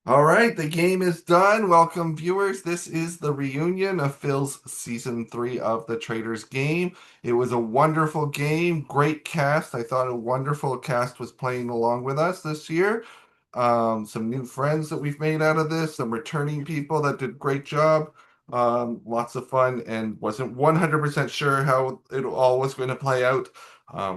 All right, the game is done. Welcome, viewers. This is the reunion of Phil's season three of the Traitors game. It was a wonderful game, great cast. I thought a wonderful cast was playing along with us this year. Some new friends that we've made out of this, some returning people that did a great job. Lots of fun, and wasn't 100% sure how it all was going to play out.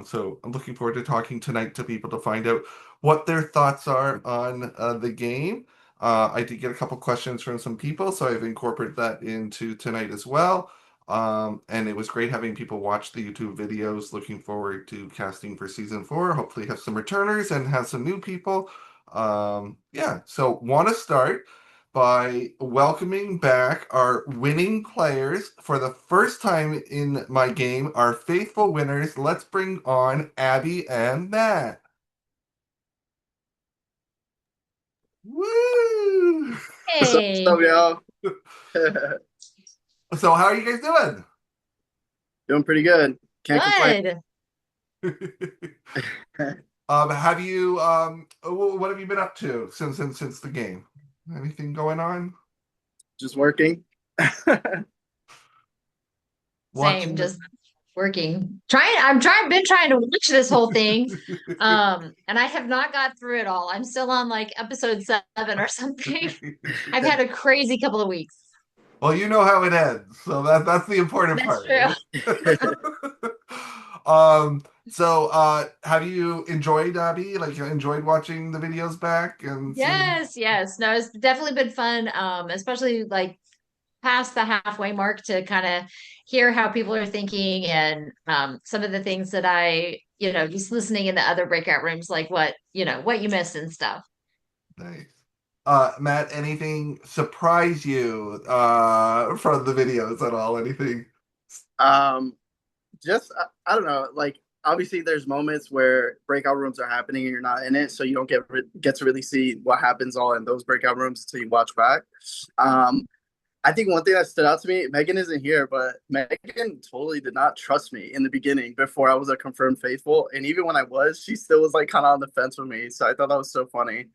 So I'm looking forward to talking tonight to people to find out what their thoughts are on the game. I did get a couple questions from some people, so I've incorporated that into tonight as well. And it was great having people watch the YouTube videos. Looking forward to casting for season four. Hopefully, have some returners and have some new people. Yeah, so want to start by welcoming back our winning players for the first time in my game, our faithful winners. Let's bring on Abby and Matt. Woo! What's Hey, up, y'all? So how are you guys doing? Doing pretty good. Can't complain. good. Have you what have you been up to since the game? Anything going on? Just working. Same, Watching just working. Been trying to watch this whole thing. And I have not got through it all. I'm still on like episode 7 or something. I've had a crazy couple of weeks. Well, you know how it ends, so that's the important That's part, true. right? Have you enjoyed Abby? Like you enjoyed watching the videos back and seeing? Yes, yes. No, it's definitely been fun. Especially like past the halfway mark to kind of hear how people are thinking and some of the things that just listening in the other breakout rooms, like what you missed and stuff. Nice. Matt, anything surprise you from the videos at all? Anything? Um, just I don't know. Like obviously, there's moments where breakout rooms are happening and you're not in it, so you don't get to really see what happens all in those breakout rooms until you watch back. Um, I think one thing that stood out to me, Megan isn't here, but Megan totally did not trust me in the beginning before I was a confirmed faithful, and even when I was, she still was like kind of on the fence with me. So I thought that was so funny.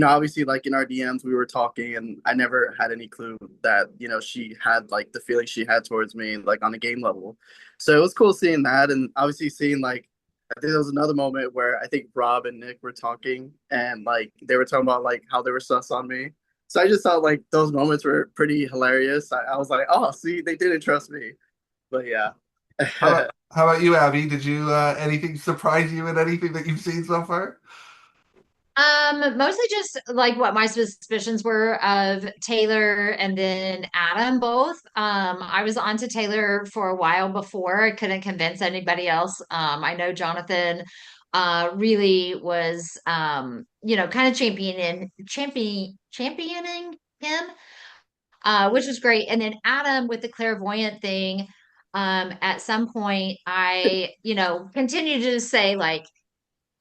Obviously, like in our DMs, we were talking, and I never had any clue that, she had like the feeling she had towards me, like on a game level. So it was cool seeing that. And obviously, seeing like, I think there was another moment where I think Rob and Nick were talking, and like they were talking about like how they were sus on me. So I just thought like those moments were pretty hilarious. I was like, oh, see, they didn't trust me. But yeah. How about you, Abby? Did you anything surprise you in anything that you've seen so far? Mostly just like what my suspicions were of Taylor and then Adam both. I was on to Taylor for a while before. I couldn't convince anybody else. I know Jonathan really was kind of championing him, which was great. And then Adam with the clairvoyant thing, at some point I, continued to say like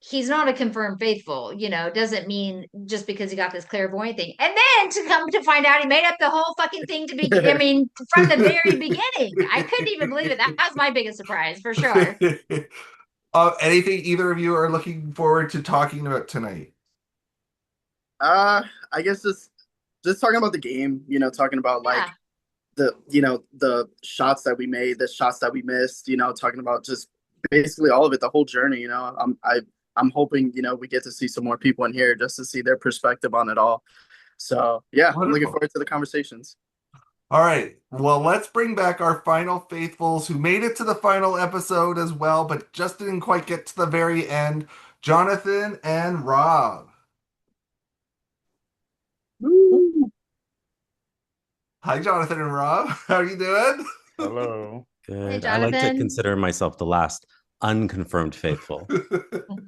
he's not a confirmed faithful, doesn't mean just because he got this clairvoyant thing. And then to come to find out he made up the whole fucking thing I mean, from the very beginning. I couldn't even believe it. That was my biggest surprise for sure. Anything either of you are looking forward to talking about tonight? uh, I guess just talking about the game, talking about like Yeah. the shots that we made, the shots that we missed, talking about just basically all of it, the whole journey. I'm hoping we get to see some more people in here just to see their perspective on it all. So yeah, I'm looking Wonderful. forward to the conversations. All right. Well, let's bring back our final faithfuls who made it to the final episode as well, but just didn't quite get to the very end. Jonathan and Rob. Woo! Hi, Jonathan and Rob. How are you doing? Hello. Hey, Good. I like to Jonathan. consider myself the last unconfirmed faithful.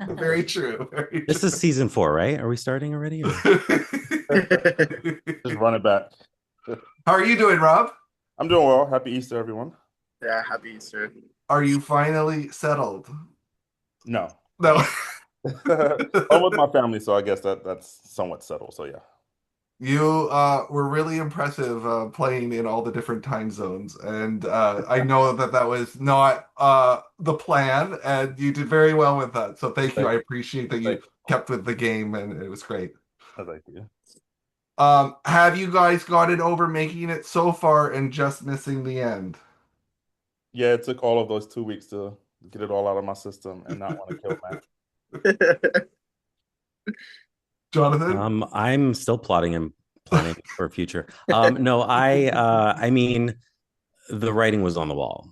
Very true. Very This is season 4, right? Are we starting already? Or? true. Just run it back. How are you doing, Rob? I'm doing well. Happy Easter, everyone. Yeah, happy Easter. Are you finally settled? No. No. I'm with my family, so I guess that's somewhat settled. So yeah. You were really impressive playing in all the different time zones, and I know that that was not the plan, and you did very well with that. So thank you. Thank, I appreciate that you thank kept with the game, and it was great. Thank you. Have you guys gotten over making it so far and just missing the end? Yeah, it took all of those 2 weeks to get it all out of my system and not want to kill Matt. Jonathan? I'm still plotting and planning for future. No, I mean, the writing was on the wall.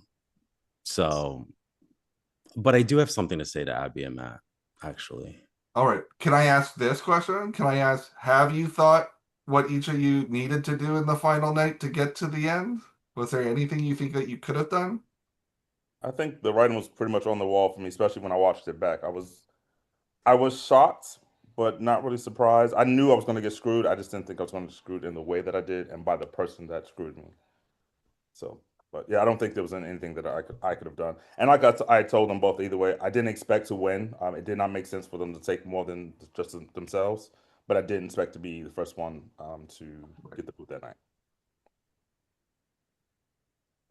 So, but I do have something to say to Abby and Matt, actually. All right. Can I ask this question? Can I ask, have you thought what each of you needed to do in the final night to get to the end? Was there anything you think that you could have done? I think the writing was pretty much on the wall for me, especially when I watched it back. I was shocked, but not really surprised. I knew I was going to get screwed. I just didn't think I was going to get screwed in the way that I did and by the person that screwed me. So, but yeah, I don't think there was anything that I could have done. And like I told them both either way, I didn't expect to win. It did not make sense for them to take more than just themselves, but I didn't expect to be the first one to get the boot that night.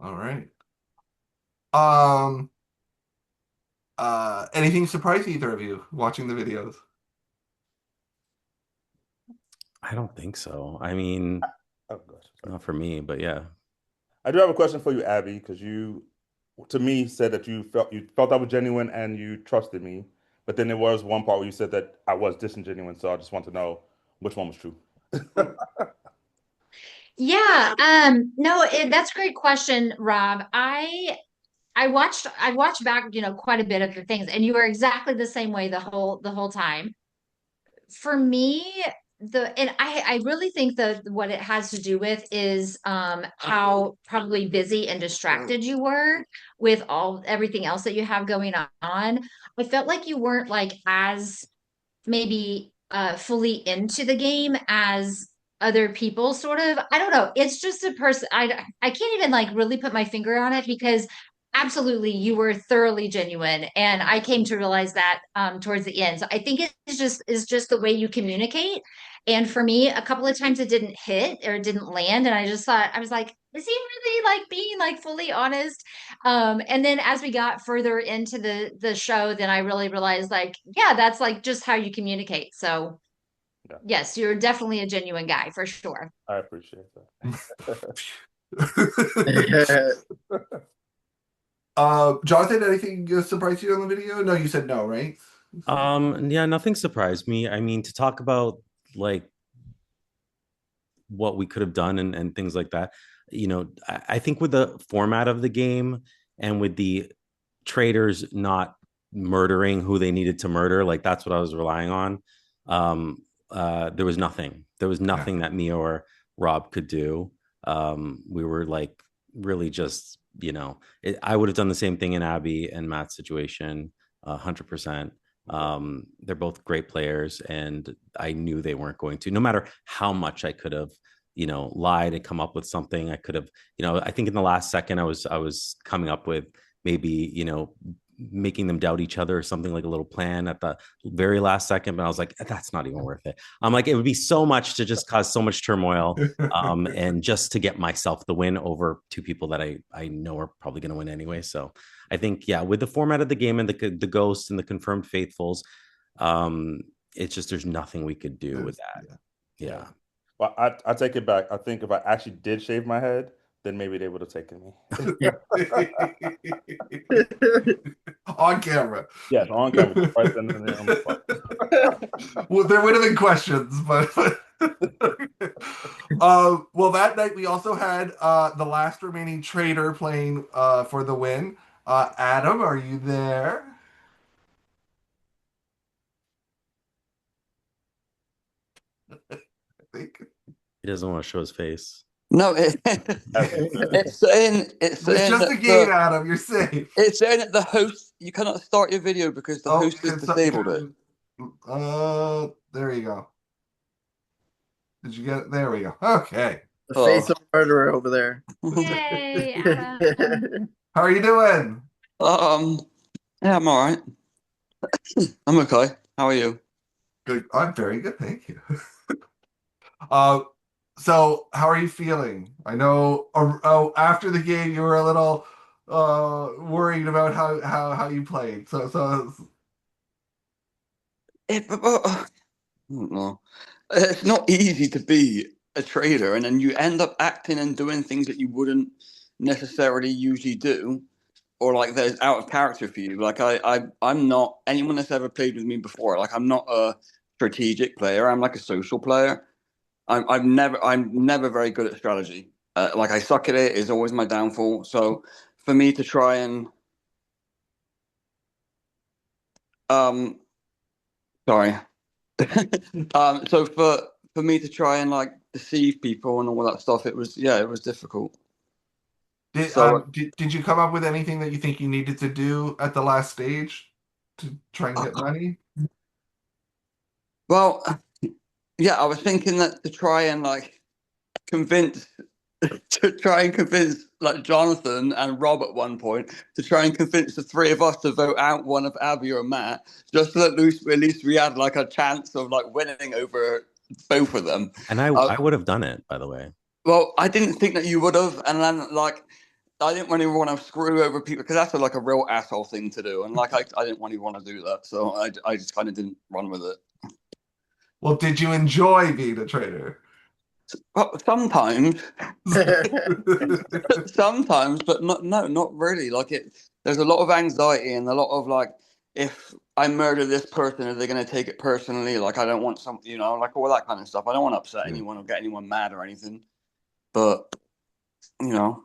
All right. Um, anything surprise either of you watching the videos? I don't think so. I mean, Oh gosh, sorry. not for me, but yeah. I do have a question for you, Abby, because you, to me, said that you felt I was genuine and you trusted me, but then there was one part where you said that I was disingenuous. So I just want to know which one was true. Yeah, no, that's a great question, Rob. I watched back, quite a bit of the things, and you were exactly the same way the whole time. For me, and I really think that what it has to do with is how probably busy and distracted you were with everything else that you have going on. I felt like you weren't like as maybe fully into the game as other people sort of. I don't know, it's just a person. I can't even like really put my finger on it because absolutely you were thoroughly genuine, and I came to realize that towards the end. So I think it's just the way you communicate. And for me, a couple of times it didn't hit or it didn't land, and I just thought, I was like, is he really like being like fully honest? And then as we got further into the show, then I really realized like, yeah, that's like just how you communicate. So Yeah, yes, you're definitely a genuine guy for sure. I appreciate that. Jonathan, anything surprise you on the video? No, you said no, right? Yeah, nothing surprised me. I mean, to talk about like what we could have done and things like that, I think with the format of the game and with the traitors not murdering who they needed to murder, like that's what I was relying on. There was nothing. There was Yeah. nothing that me or Rob could do. We were like really just, I would have done the same thing in Abby and Matt's situation, 100%. They're both great players, and I knew they weren't going to, no matter how much I could have, lied and come up with something. I could have, I think in the last second I was coming up with maybe, making them doubt each other or something, like a little plan at the very last second. But I was like, that's not even worth it. I'm like, it would be so much to just cause so much turmoil, and just to get myself the win over two people that I know are probably going to win anyway. So I think, yeah, with the format of the game and the ghosts and the confirmed faithfuls, it's just there's nothing we could do with that. Yeah. Well, I take it back. I think if I actually did shave my head, then maybe they would have taken me. On camera. Yes, on camera. Right then and there on the spot. Well, there would have been questions, but well, that night we also had the last remaining traitor playing for the win. Adam, are you there? I think He doesn't want to show his face. No, it's saying it's just a game, Adam. You're safe. it's saying that the host, you cannot start your video because the host has disabled it. There you go. Did you get it? There we go. Okay. The face of a murderer over there. Yay, Adam. How are you doing? Yeah, I'm all right. I'm okay. How are you? Good. I'm very good, thank you. uh, so how are you feeling? I know. After the game, you were a little worried about how you played. So It, don't know. It's not easy to be a trader, and then you end up acting and doing things that you wouldn't necessarily usually do, or like there's out of character for you. Like I'm not anyone that's ever played with me before. Like I'm not a strategic player. I'm like a social player. I'm never very good at strategy. Like I suck at it is always my downfall. So for me to try and um sorry so for me to try and like deceive people and all that stuff, it was difficult. Did So did you come up with anything that you think you needed to do at the last stage to try and get uh, money? well, yeah, I was thinking that to try and like convince to try and convince like Jonathan and Rob at one point to try and convince the three of us to vote out one of Abby or Matt, just so that at least we had like a chance of like winning over both of them. And Uh, I would have done it, by the way. well, I didn't think that you would have, and then like I didn't really want to screw over people because that's like a real asshole thing to do, and like I didn't really want to do that, so I just kind of didn't run with it. Well, did you enjoy being a trader? But sometimes, sometimes, but not no, not really. Like it, there's a lot of anxiety and a lot of like, if I murder this person, are they going to take it personally? Like I don't want some, like all that kind of stuff. I don't want to upset Yeah. anyone or get anyone mad or anything. But you know,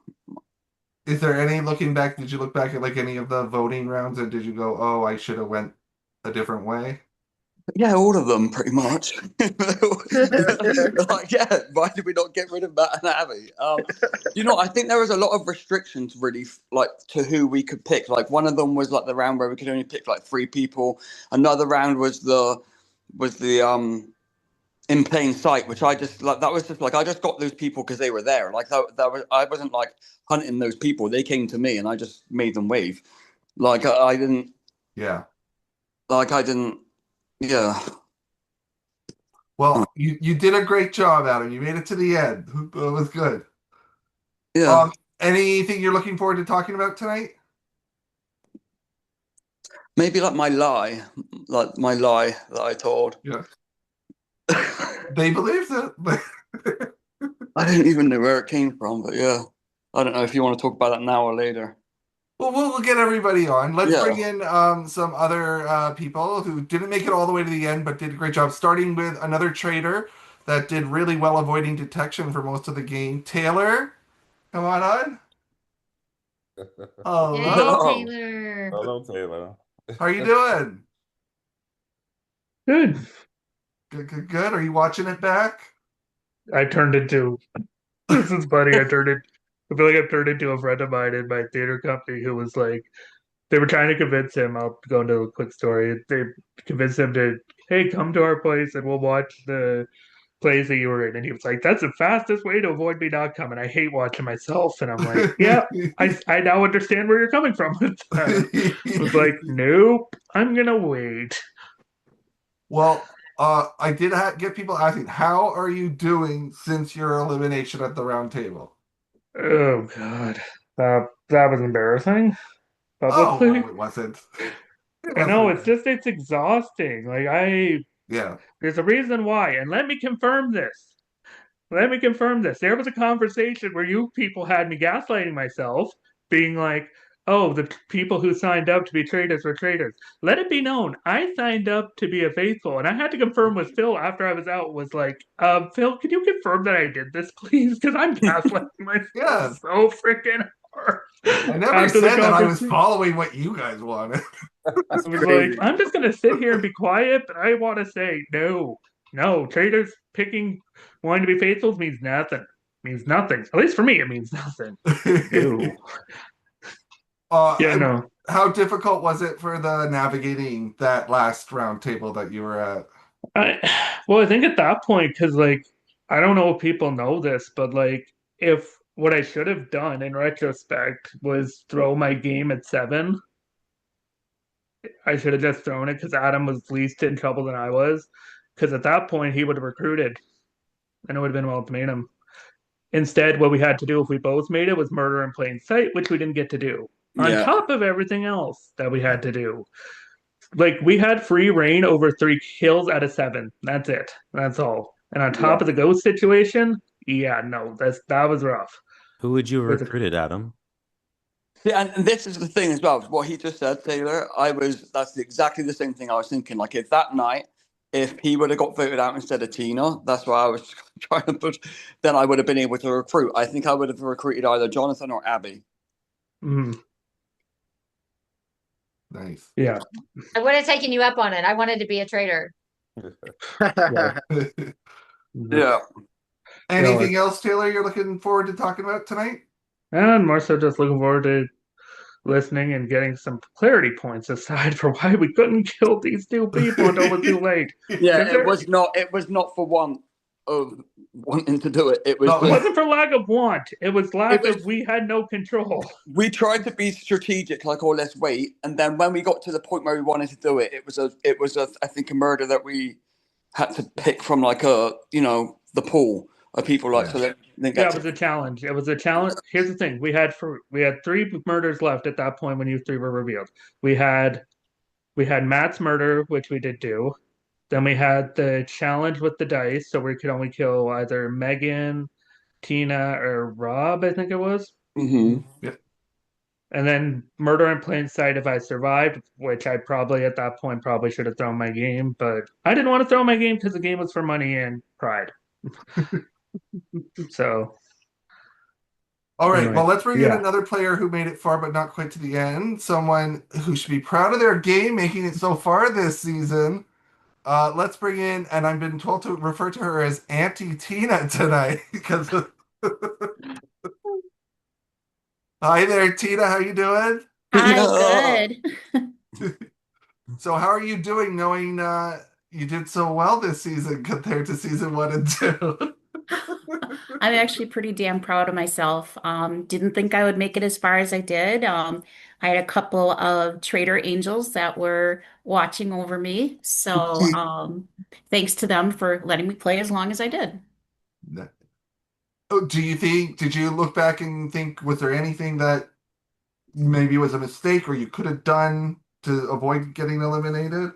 Is there any looking back? Did you look back at like any of the voting rounds and did you go, "Oh, I should have went a different way"? yeah, all of them pretty much. Like, yeah, why did we not get rid of Matt and Abby? I think there was a lot of restrictions really, like to who we could pick. Like one of them was like the round where we could only pick like three people. Another round was the in plain sight, which I just like. That was just like I just got those people because they were there. Like that was I wasn't like hunting those people. They came to me and I just made them wave. Like I didn't. Yeah. Like I didn't. Yeah. Well, you did a great job, Adam. You made it to the end. It was good. Yeah. Anything you're looking forward to talking about tonight? Maybe like my lie that I told. Yeah. I They believed it. didn't even know where it came from, but yeah. I don't know if you want to talk about that now or later. Well, we'll get everybody on. Let's bring Yeah. in some other people who didn't make it all the way to the end, but did a great job. Starting with another trader that did really well avoiding detection for most of the game. Taylor, come on. Yay, Hello. Oh, Taylor. Hello, Taylor. How are you doing? Good. Good, good, good. Are you watching it back? I turned into this is funny. I feel like I've turned into a friend of mine in my theater company who was like they were trying to convince him. I'll go into a quick story. They convinced him to, hey, come to our place and we'll watch the plays that you were in. And he was like, that's the fastest way to avoid me not coming. I hate watching myself. And I'm like, yeah, I now understand where you're coming from with that. I was like, nope, I'm gonna wait. Well, I did get people asking, how are you doing since your elimination at the round table? Oh God. That was embarrassing Oh, publicly. no, it wasn't. It I know wasn't. it's exhausting. Yeah. There's a reason why, and let me confirm this. Let me confirm this. There was a conversation where you people had me gaslighting myself, being like, "Oh, the people who signed up to be traitors were traitors." Let it be known, I signed up to be a faithful, and I had to confirm with Phil after I was out. Was like, Phil, could you confirm that I did this, please? Because I'm gaslighting myself Yeah. so freaking hard I never after the said that I was conversation. following what you guys wanted. That's I was like, crazy. I'm just gonna sit here and be quiet, but I want to say no, no. Traders picking wanting to be faithfuls means nothing. Means nothing. At least for me, it means nothing. No. Yeah, uh, no. how difficult was it for the navigating that last round table that you were at? I well, I think at that point, because like I don't know if people know this, but like if what I should have done in retrospect was throw my game at 7, I should have just thrown it because Adam was least in trouble than I was. Because at that point, he would have recruited, and it would have been an ultimatum. Instead, what we had to do if we both made it was murder in plain sight, which we didn't get to do, on yeah. top of everything else that we had to do. like we had free reign over 3 kills out of 7. That's it. That's all. And on top Yeah. of the ghost situation, yeah, no, that was rough. Who would you have With the, recruited, Adam? Yeah, and this is the thing as well. What he just said, Taylor, that's exactly the same thing I was thinking. Like if that night, if he would have got voted out instead of Tina, that's why I was trying to push, then I would have been able to recruit. I think I would have recruited either Jonathan or Abby. mm, Nice. yeah, I would have taken you up on it. I wanted to be a traitor. yeah. Yeah. Anything else, Taylor, you're looking forward to talking about tonight? And more so just looking forward to listening and getting some clarity points aside for why we couldn't kill these 2 people until it was too late. Yeah, it was not for want of wanting to do it. It was No. It just wasn't for lack of want. It was lack It was- of we had no control. we tried to be strategic, like, oh, let's wait. And then when we got to the point where we wanted to do it, it was a I think a murder that we had to pick from like the pool of people like Yeah. so that they Yeah, get it was a challenge. It was a challenge. Here's the thing: we had 3 murders left at that point when you 3 were revealed. We had Matt's murder, which we did do. Then we had the challenge with the dice, so we could only kill either Megan, Tina, or Rob, I think it was. hmm Yeah. And then murder in plain sight if I survived, which I probably at that point probably should have thrown my game, but I didn't want to throw my game because the game was for money and pride. So All right, anyway, well, let's bring in yeah. another player who made it far but not quite to the end. Someone who should be proud of their game making it so far this season. Let's bring in, and I've been told to refer to her as Auntie Tina tonight because. Hi there, Tina. How you doing? Hi, good. So, how are you doing, knowing you did so well this season compared to season 1 and 2? I'm actually pretty damn proud of myself. Didn't think I would make it as far as I did. I had a couple of traitor angels that were watching over me. So, thanks to them for letting me play as long as I did. Oh, did you look back and think, was there anything that maybe was a mistake or you could have done to avoid getting eliminated?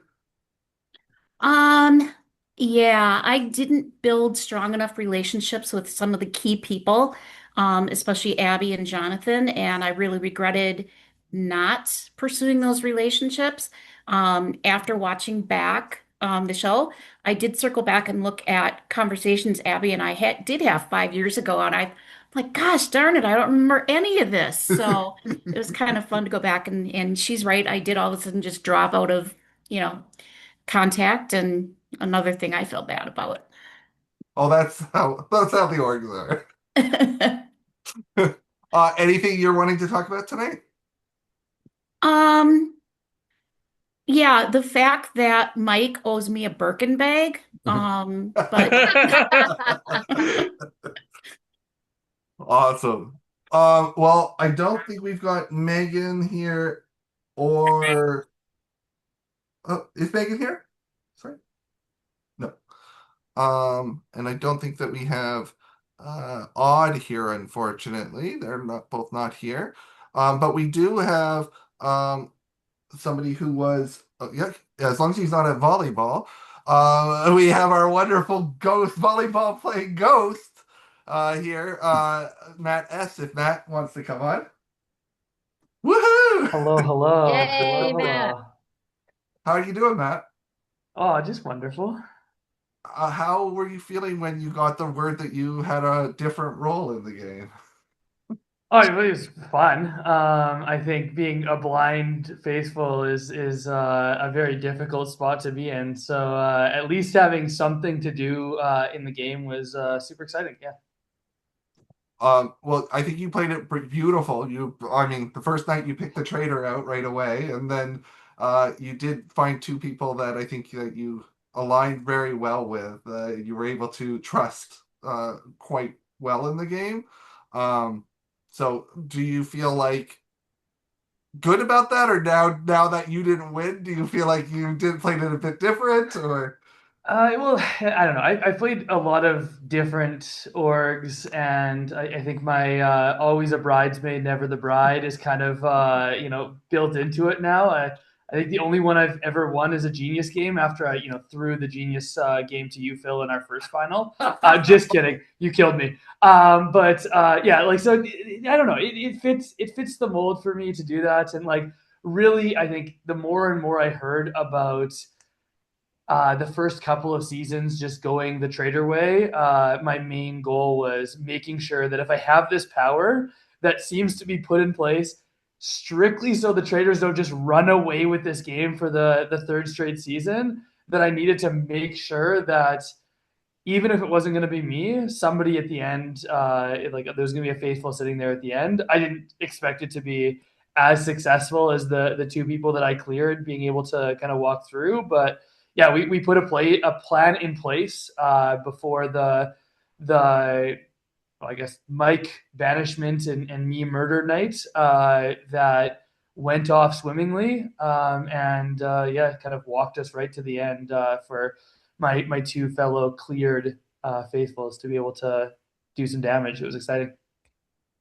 Um, yeah, I didn't build strong enough relationships with some of the key people, especially Abby and Jonathan, and I really regretted not pursuing those relationships. After watching back the show, I did circle back and look at conversations Abby and I did have 5 years ago, and I'm like, gosh darn it, I don't remember any of this. So it was kind of fun to go back and she's right, I did all of a sudden just drop out of, you know contact and another thing I feel bad about. Oh, that's how the orgs are. Anything you're wanting to talk about tonight? Um, yeah, the fact that Mike owes me a Birkin bag. But Awesome. Well, I don't think we've got Megan here, or is Megan here? Sorry, no. And I don't think that we have Odd here, unfortunately. They're not both not here. But we do have somebody who was yeah, as long as he's not at volleyball. We have our wonderful ghost volleyball playing ghost here, Matt S. If Matt wants to come on. Woohoo! Hello, hello, Yay, hello, Matt. hello. How are you doing, Matt? Oh, just wonderful. How were you feeling when you got the word that you had a different role in the game? Oh, it was fun. I think being a blind faithful is a very difficult spot to be in. So at least having something to do in the game was super exciting. Yeah. Well, I think you played it beautiful. I mean, the first night you picked the traitor out right away, and then you did find 2 people that I think that you aligned very well with. You were able to trust quite well in the game. So, do you feel like good about that, or now that you didn't win, do you feel like you did played it a bit different, or? Well, I don't know. I played a lot of different orgs, and I think my always a bridesmaid, never the bride is kind of built into it now. I think the only one I've ever won is a Genius game after I, threw the Genius game to you, Phil, in our first final. Just kidding, you killed me. But yeah, like so, I don't know. It fits the mold for me to do that, and like really, I think the more and more I heard about the first couple of seasons just going the Traitor way, my main goal was making sure that if I have this power that seems to be put in place strictly so the Traitors don't just run away with this game for the third straight season, that I needed to make sure that even if it wasn't going to be me, somebody at the end, like there's going to be a faithful sitting there at the end. I didn't expect it to be as successful as the two people that I cleared being able to kind of walk through. But yeah, we put a plan in place before the I guess Mike banishment and me murder night that went off swimmingly, and yeah, kind of walked us right to the end for my two fellow cleared faithfuls to be able to do some damage. It was exciting.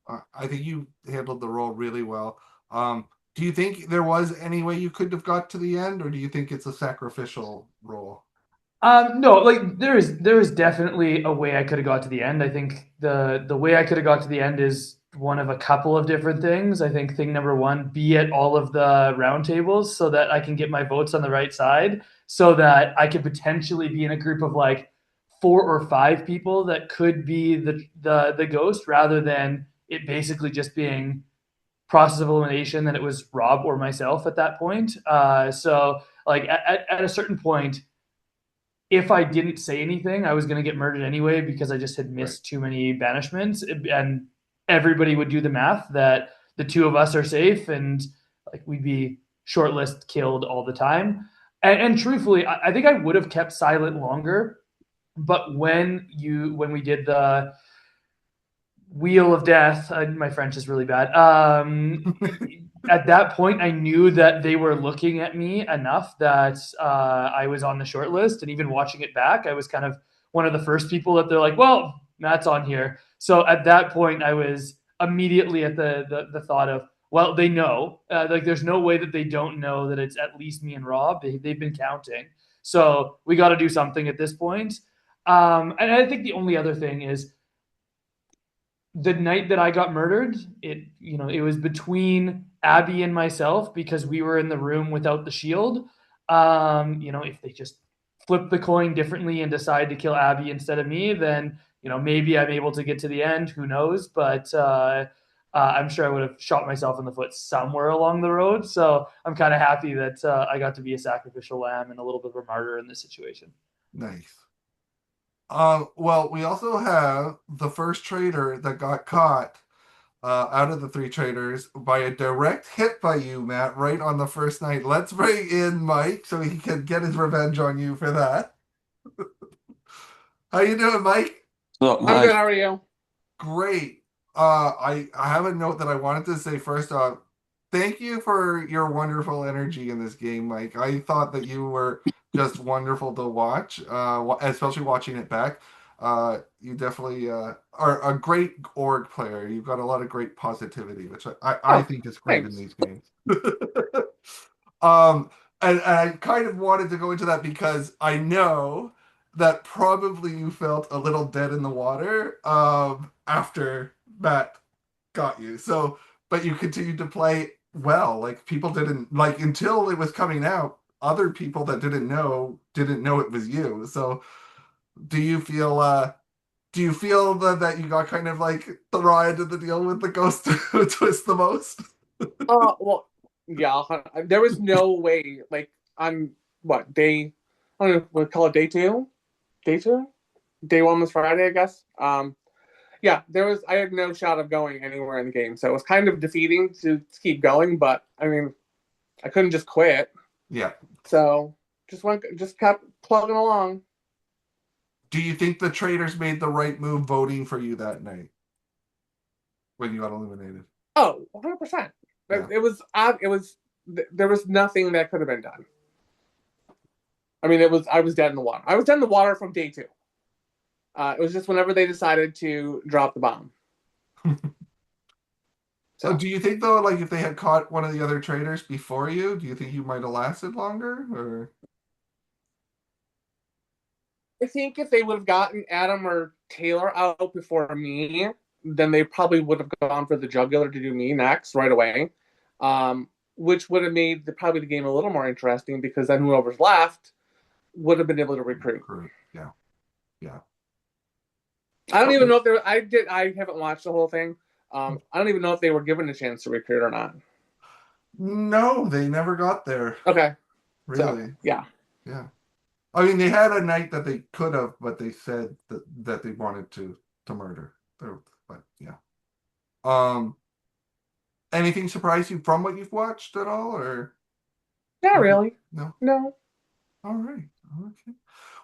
I think you handled the role really well. Do you think there was any way you could have got to the end, or do you think it's a sacrificial role? No, like there is definitely a way I could have got to the end. I think the way I could have got to the end is one of a couple of different things. I think thing number one, be at all of the roundtables so that I can get my votes on the right side, so that I could potentially be in a group of like 4 or 5 people that could be the ghost, rather than it basically just being process of elimination that it was Rob or myself at that point. So like at a certain point, if I didn't say anything, I was going to get murdered anyway because I just had missed too many banishments, and everybody would do the math that the two of us are safe, and like we'd be shortlist killed all the time. And truthfully, I think I would have kept silent longer, but when we did the wheel of death, my French is really bad. At that point, I knew that they were looking at me enough that I was on the short list. And even watching it back, I was kind of one of the first people that they're like, well, Matt's on here. So at that point, I was immediately at the thought of, well, they know. Like, there's no way that they don't know that it's at least me and Rob. They've been counting. So we got to do something at this point. And I think the only other thing is, the night that I got murdered, it was between Abby and myself because we were in the room without the shield. If they just flip the coin differently and decide to kill Abby instead of me, then maybe I'm able to get to the end. Who knows? But I'm sure I would have shot myself in the foot somewhere along the road. So I'm kind of happy that I got to be a sacrificial lamb and a little bit of a martyr in this situation. Nice. Well, we also have the first traitor that got caught out of the 3 traitors by a direct hit by you, Matt, right on the first night. Let's bring in Mike so he can get his revenge on you for that. How you doing, Mike? Look, I'm good. How are you? Great. I have a note that I wanted to say first off. Thank you for your wonderful energy in this game, Mike. I thought that you were just wonderful to watch, especially watching it back. You definitely are a great org player. You've got a lot of great positivity, which I think is great in these games. And I kind of wanted to go into that because I know that probably you felt a little dead in the water after Matt got you. So, but you continued to play well. Like, people didn't like, until it was coming out, other people that didn't know it was you. So do you feel that you got kind of like the raw end of the deal with the ghost twist the most? Well, yeah. There was no way. Like, I'm what day? I don't know. What call it, day two? Day two? Day one was Friday, I guess. Yeah, I had no shot of going anywhere in the game, so it was kind of defeating to keep going. But I mean, I couldn't just quit. Yeah. So just kept plugging along. Do you think the Traitors made the right move voting for you that night when you got eliminated? Oh, 100%. Yeah. It was. There was nothing that could have been done. I mean, I was dead in the water. I was dead in the water from day 2. It was just whenever they decided to drop the bomb. Oh, So do you think though, like if they had caught one of the other traitors before you, do you think you might have lasted longer? Or I think if they would have gotten Adam or Taylor out before me, then they probably would have gone for the jugular to do me next right away, which would have made probably the game a little more interesting because then whoever's left would have been able to recruit. yeah, yeah. I don't even Okay. know if they're. I did. I haven't watched the whole thing. I don't even know if they were given a chance to recruit or not. No, they never got there. Okay, so Really. yeah, Yeah. I mean, they had a night that they could have, but they said that they wanted to murder. But yeah. Um, anything surprise you from what you've watched at all, or not really. no? No. All right. Okay.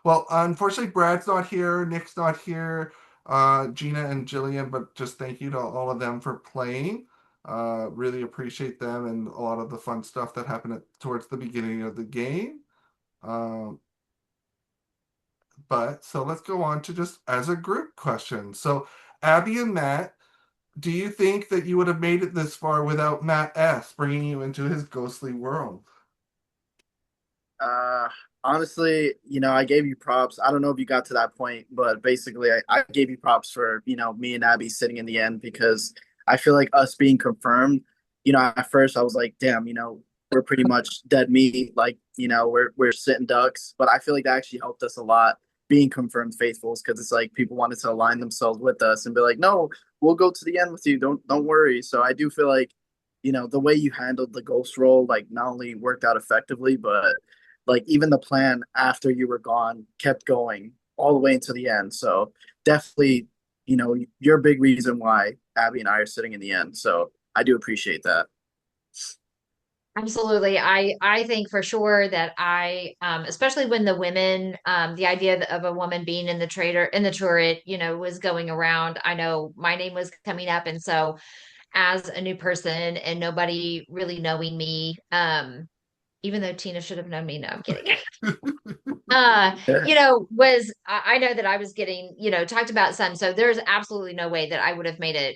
Well, unfortunately, Brad's not here. Nick's not here. Gina and Jillian, but just thank you to all of them for playing. Really appreciate them and a lot of the fun stuff that happened towards the beginning of the game. Um, but so let's go on to just as a group question. So, Abby and Matt, do you think that you would have made it this far without Matt S bringing you into his ghostly world? Uh, Honestly, I gave you props. I don't know if you got to that point, but basically, I gave you props for, me and Abby sitting in the end because I feel like us being confirmed, at first I was like, damn, we're pretty much dead meat. Like, we're sitting ducks, but I feel like that actually helped us a lot being confirmed faithfuls because it's like people wanted to align themselves with us and be like, no, we'll go to the end with you. Don't worry. So I do feel like, the way you handled the ghost role, like not only worked out effectively, but like even the plan after you were gone kept going all the way into the end. So definitely, you're a big reason why Abby and I are sitting in the end. So I do appreciate that. Absolutely. I think for sure that especially when the women, the idea of a woman being in the turret, was going around. I know my name was coming up, and so as a new person and nobody really knowing me, even though Tina should have known me. No, I'm kidding. I know that I was getting, talked about some. So there's absolutely no way that I would have made it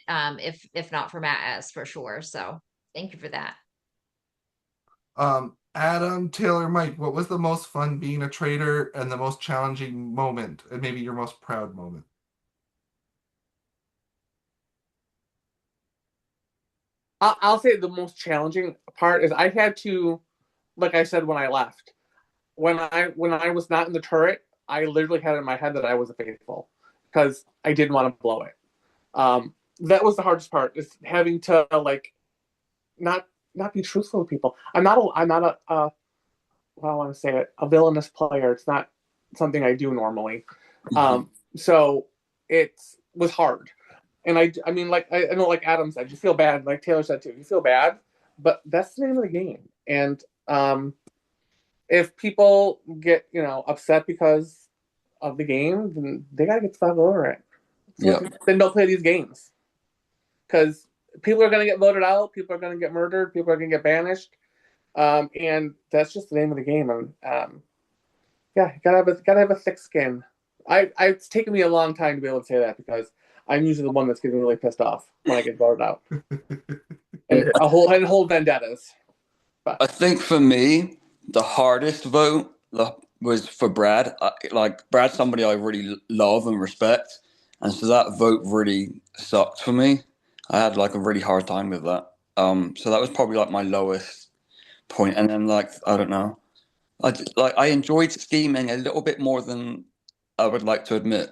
if not for Matt S for sure. So thank you for that. Adam, Taylor, Mike, what was the most fun being a trader and the most challenging moment, and maybe your most proud moment? I'll say the most challenging part is I had to, like I said when I left, when I was not in the turret, I literally had in my head that I was a faithful because I didn't want to blow it. That was the hardest part is having to like not not be truthful to people. I'm not a well, I want to say it, a villainous player. It's not something I do normally. So it was hard. And I mean, like I know, like Adam said, you feel bad. Like Taylor said too, you feel bad, but that's the name of the game. And if people get upset because of the game, then they gotta get the fuck over it. So Yeah. then don't play these games because people are gonna get voted out, people are gonna get murdered, people are gonna get banished, and that's just the name of the game. And yeah, you gotta have a thick skin. It's taken me a long time to be able to say that because I'm usually the one that's getting really pissed off when I get voted out, and hold vendettas. But I think for me, the hardest vote was for Brad. Like Brad's somebody I really love and respect, and so that vote really sucked for me. I had like a really hard time with that. So that was probably like my lowest point. And then like I don't know, I enjoyed scheming a little bit more than I would like to admit.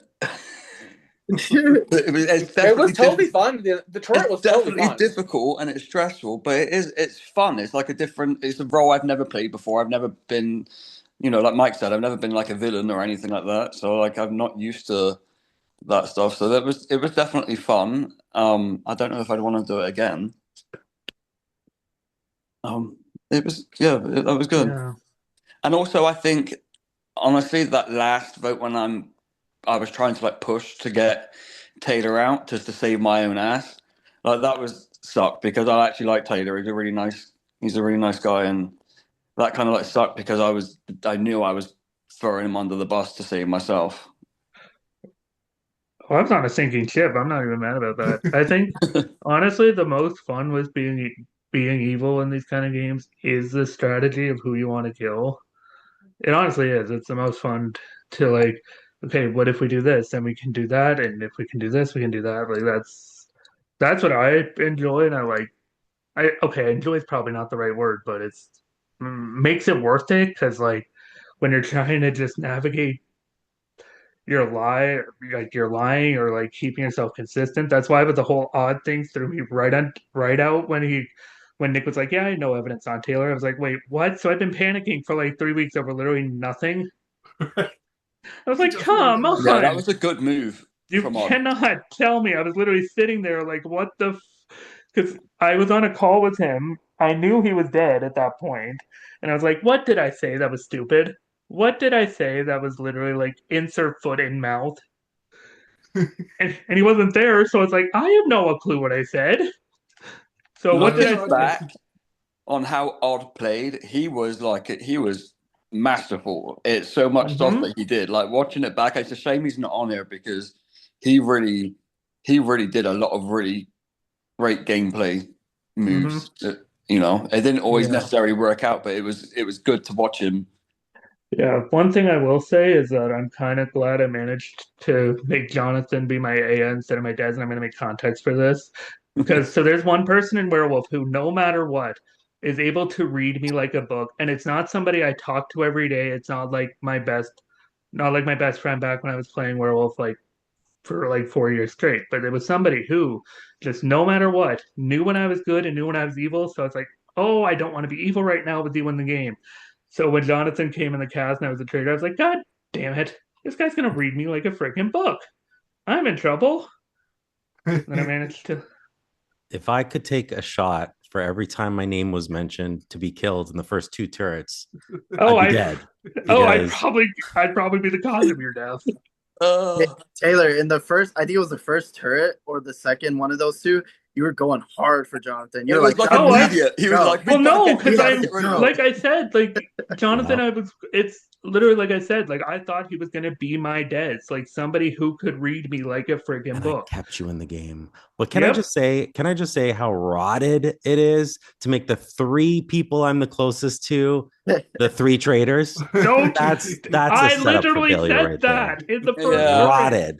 It's it was definitely totally fun. The turret it's was totally definitely fun. difficult and it's stressful, but it's fun. It's like it's a role I've never played before. I've never been, like Mike said, I've never been like a villain or anything like that. So like I'm not used to that stuff. So it was definitely fun. I don't know if I'd want to do it again. It was that was good. Yeah. And also I think honestly that last vote when I was trying to like push to get Taylor out just to save my own ass. Like that was sucked because I actually like Taylor. He's a really nice guy, and that kind of like sucked because I knew I was throwing him under the bus to save myself. Oh, I'm on a sinking ship. I'm not even mad about that. I think honestly, the most fun with being evil in these kind of games is the strategy of who you want to kill. It honestly is. It's the most fun to like, okay, what if we do this? Then we can do that, and if we can do this, we can do that. Like that's what I enjoy, and I like. I okay, enjoy is probably not the right word, but it's makes it worth it because like when you're trying to just navigate your lie, like you're lying or like keeping yourself consistent. That's why with the whole odd thing threw me right out when Nick was like, "Yeah, I had no evidence on Taylor." I was like, "Wait, what?" So I've been panicking for like 3 weeks over literally nothing. I was like, Just made "Come it Yeah, that on, was a good move you from Odd. cannot tell me." I was literally sitting there like, "What the?" Because I was on a call with him. I knew he was dead at that point, and I was like, "What did I say that was stupid? What did I say that was literally like insert foot in mouth?" And he wasn't there, so it's like I have no clue what I said. So what did I Looking say? Jonathan. back on how Odd played, he was masterful. It's so much stuff Mm-hmm. that he did. Like watching it back, it's a shame he's not on here because he really he really did a lot of really great gameplay Mm-hmm. moves. It didn't always Yeah. necessarily work out, but it was good to watch him. Yeah. One thing I will say is that I'm kind of glad I managed to make Jonathan be my AA instead of my dad's, and I'm going to make context for this. Because so there's one person in Werewolf who, no matter what, is able to read me like a book, and it's not somebody I talk to every day. It's not like my best friend back when I was playing Werewolf, like for like 4 years straight. But it was somebody who just no matter what knew when I was good and knew when I was evil. So it's like, oh, I don't want to be evil right now with you in the game. So when Jonathan came in the cast and I was a traitor, I was like, God damn it, this guy's gonna read me like a freaking book. I'm in trouble. Then I managed to. If I could take a shot for every time my name was mentioned to be killed in the first two turrets, Oh, I'd be I. dead Oh, because I'd probably be the cause of your death. Taylor, in the first, I think it was the first turret or the second one of those two, you were going hard for Jonathan. You It were was like, like Oh, Jonathan, I. immediate. He was go. like, Well, no, We because gotta I'm get rid of him. like I said, like Jonathan, yeah, I was. It's literally like I said, like I thought he was gonna be my dead. It's like somebody who could read me like a friggin' and I book. kept you in the game. But Yep. can I just say how rotted it is to make the three people I'm the closest to the three traitors? Don't. That's a I setup for literally failure said right there. that in the first yeah. turret. Rotted.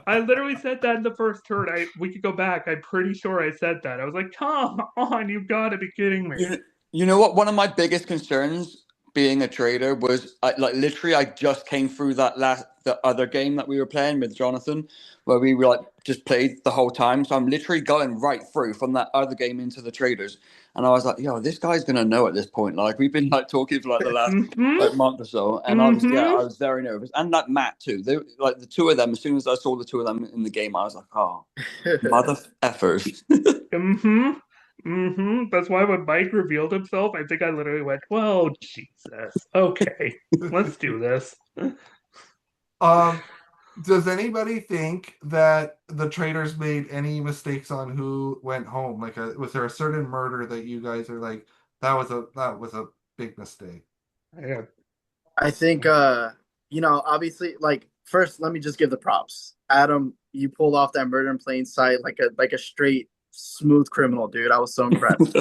I literally said that in the first turret. We could go back. I'm pretty sure I said that. I was like, "Come on, you gotta be kidding me." You know what? One of my biggest concerns being a trader was like literally I just came through the other game that we were playing with Jonathan, where we were like just played the whole time. So I'm literally going right through from that other game into the traders, and I was like, "Yo, this guy's gonna know at this point." Like we've been like talking for like the last Mm-hmm. like month or so, and Mm-hmm. I was very nervous, and like Matt too. They like the two of them. As soon as I saw the two of them in the game, I was like, "Oh, mother effers." Mm-hmm. Mm-hmm. That's why when Mike revealed himself, I think I literally went, "Whoa, Jesus. Okay, let's do this." um, does anybody think that the traders made any mistakes on who went home? Like, was there a certain murder that you guys are like, that was a big mistake? Yeah. I think, obviously, like, first, let me just give the props. Adam, you pulled off that murder in plain sight like a straight, smooth criminal, dude. I was so impressed.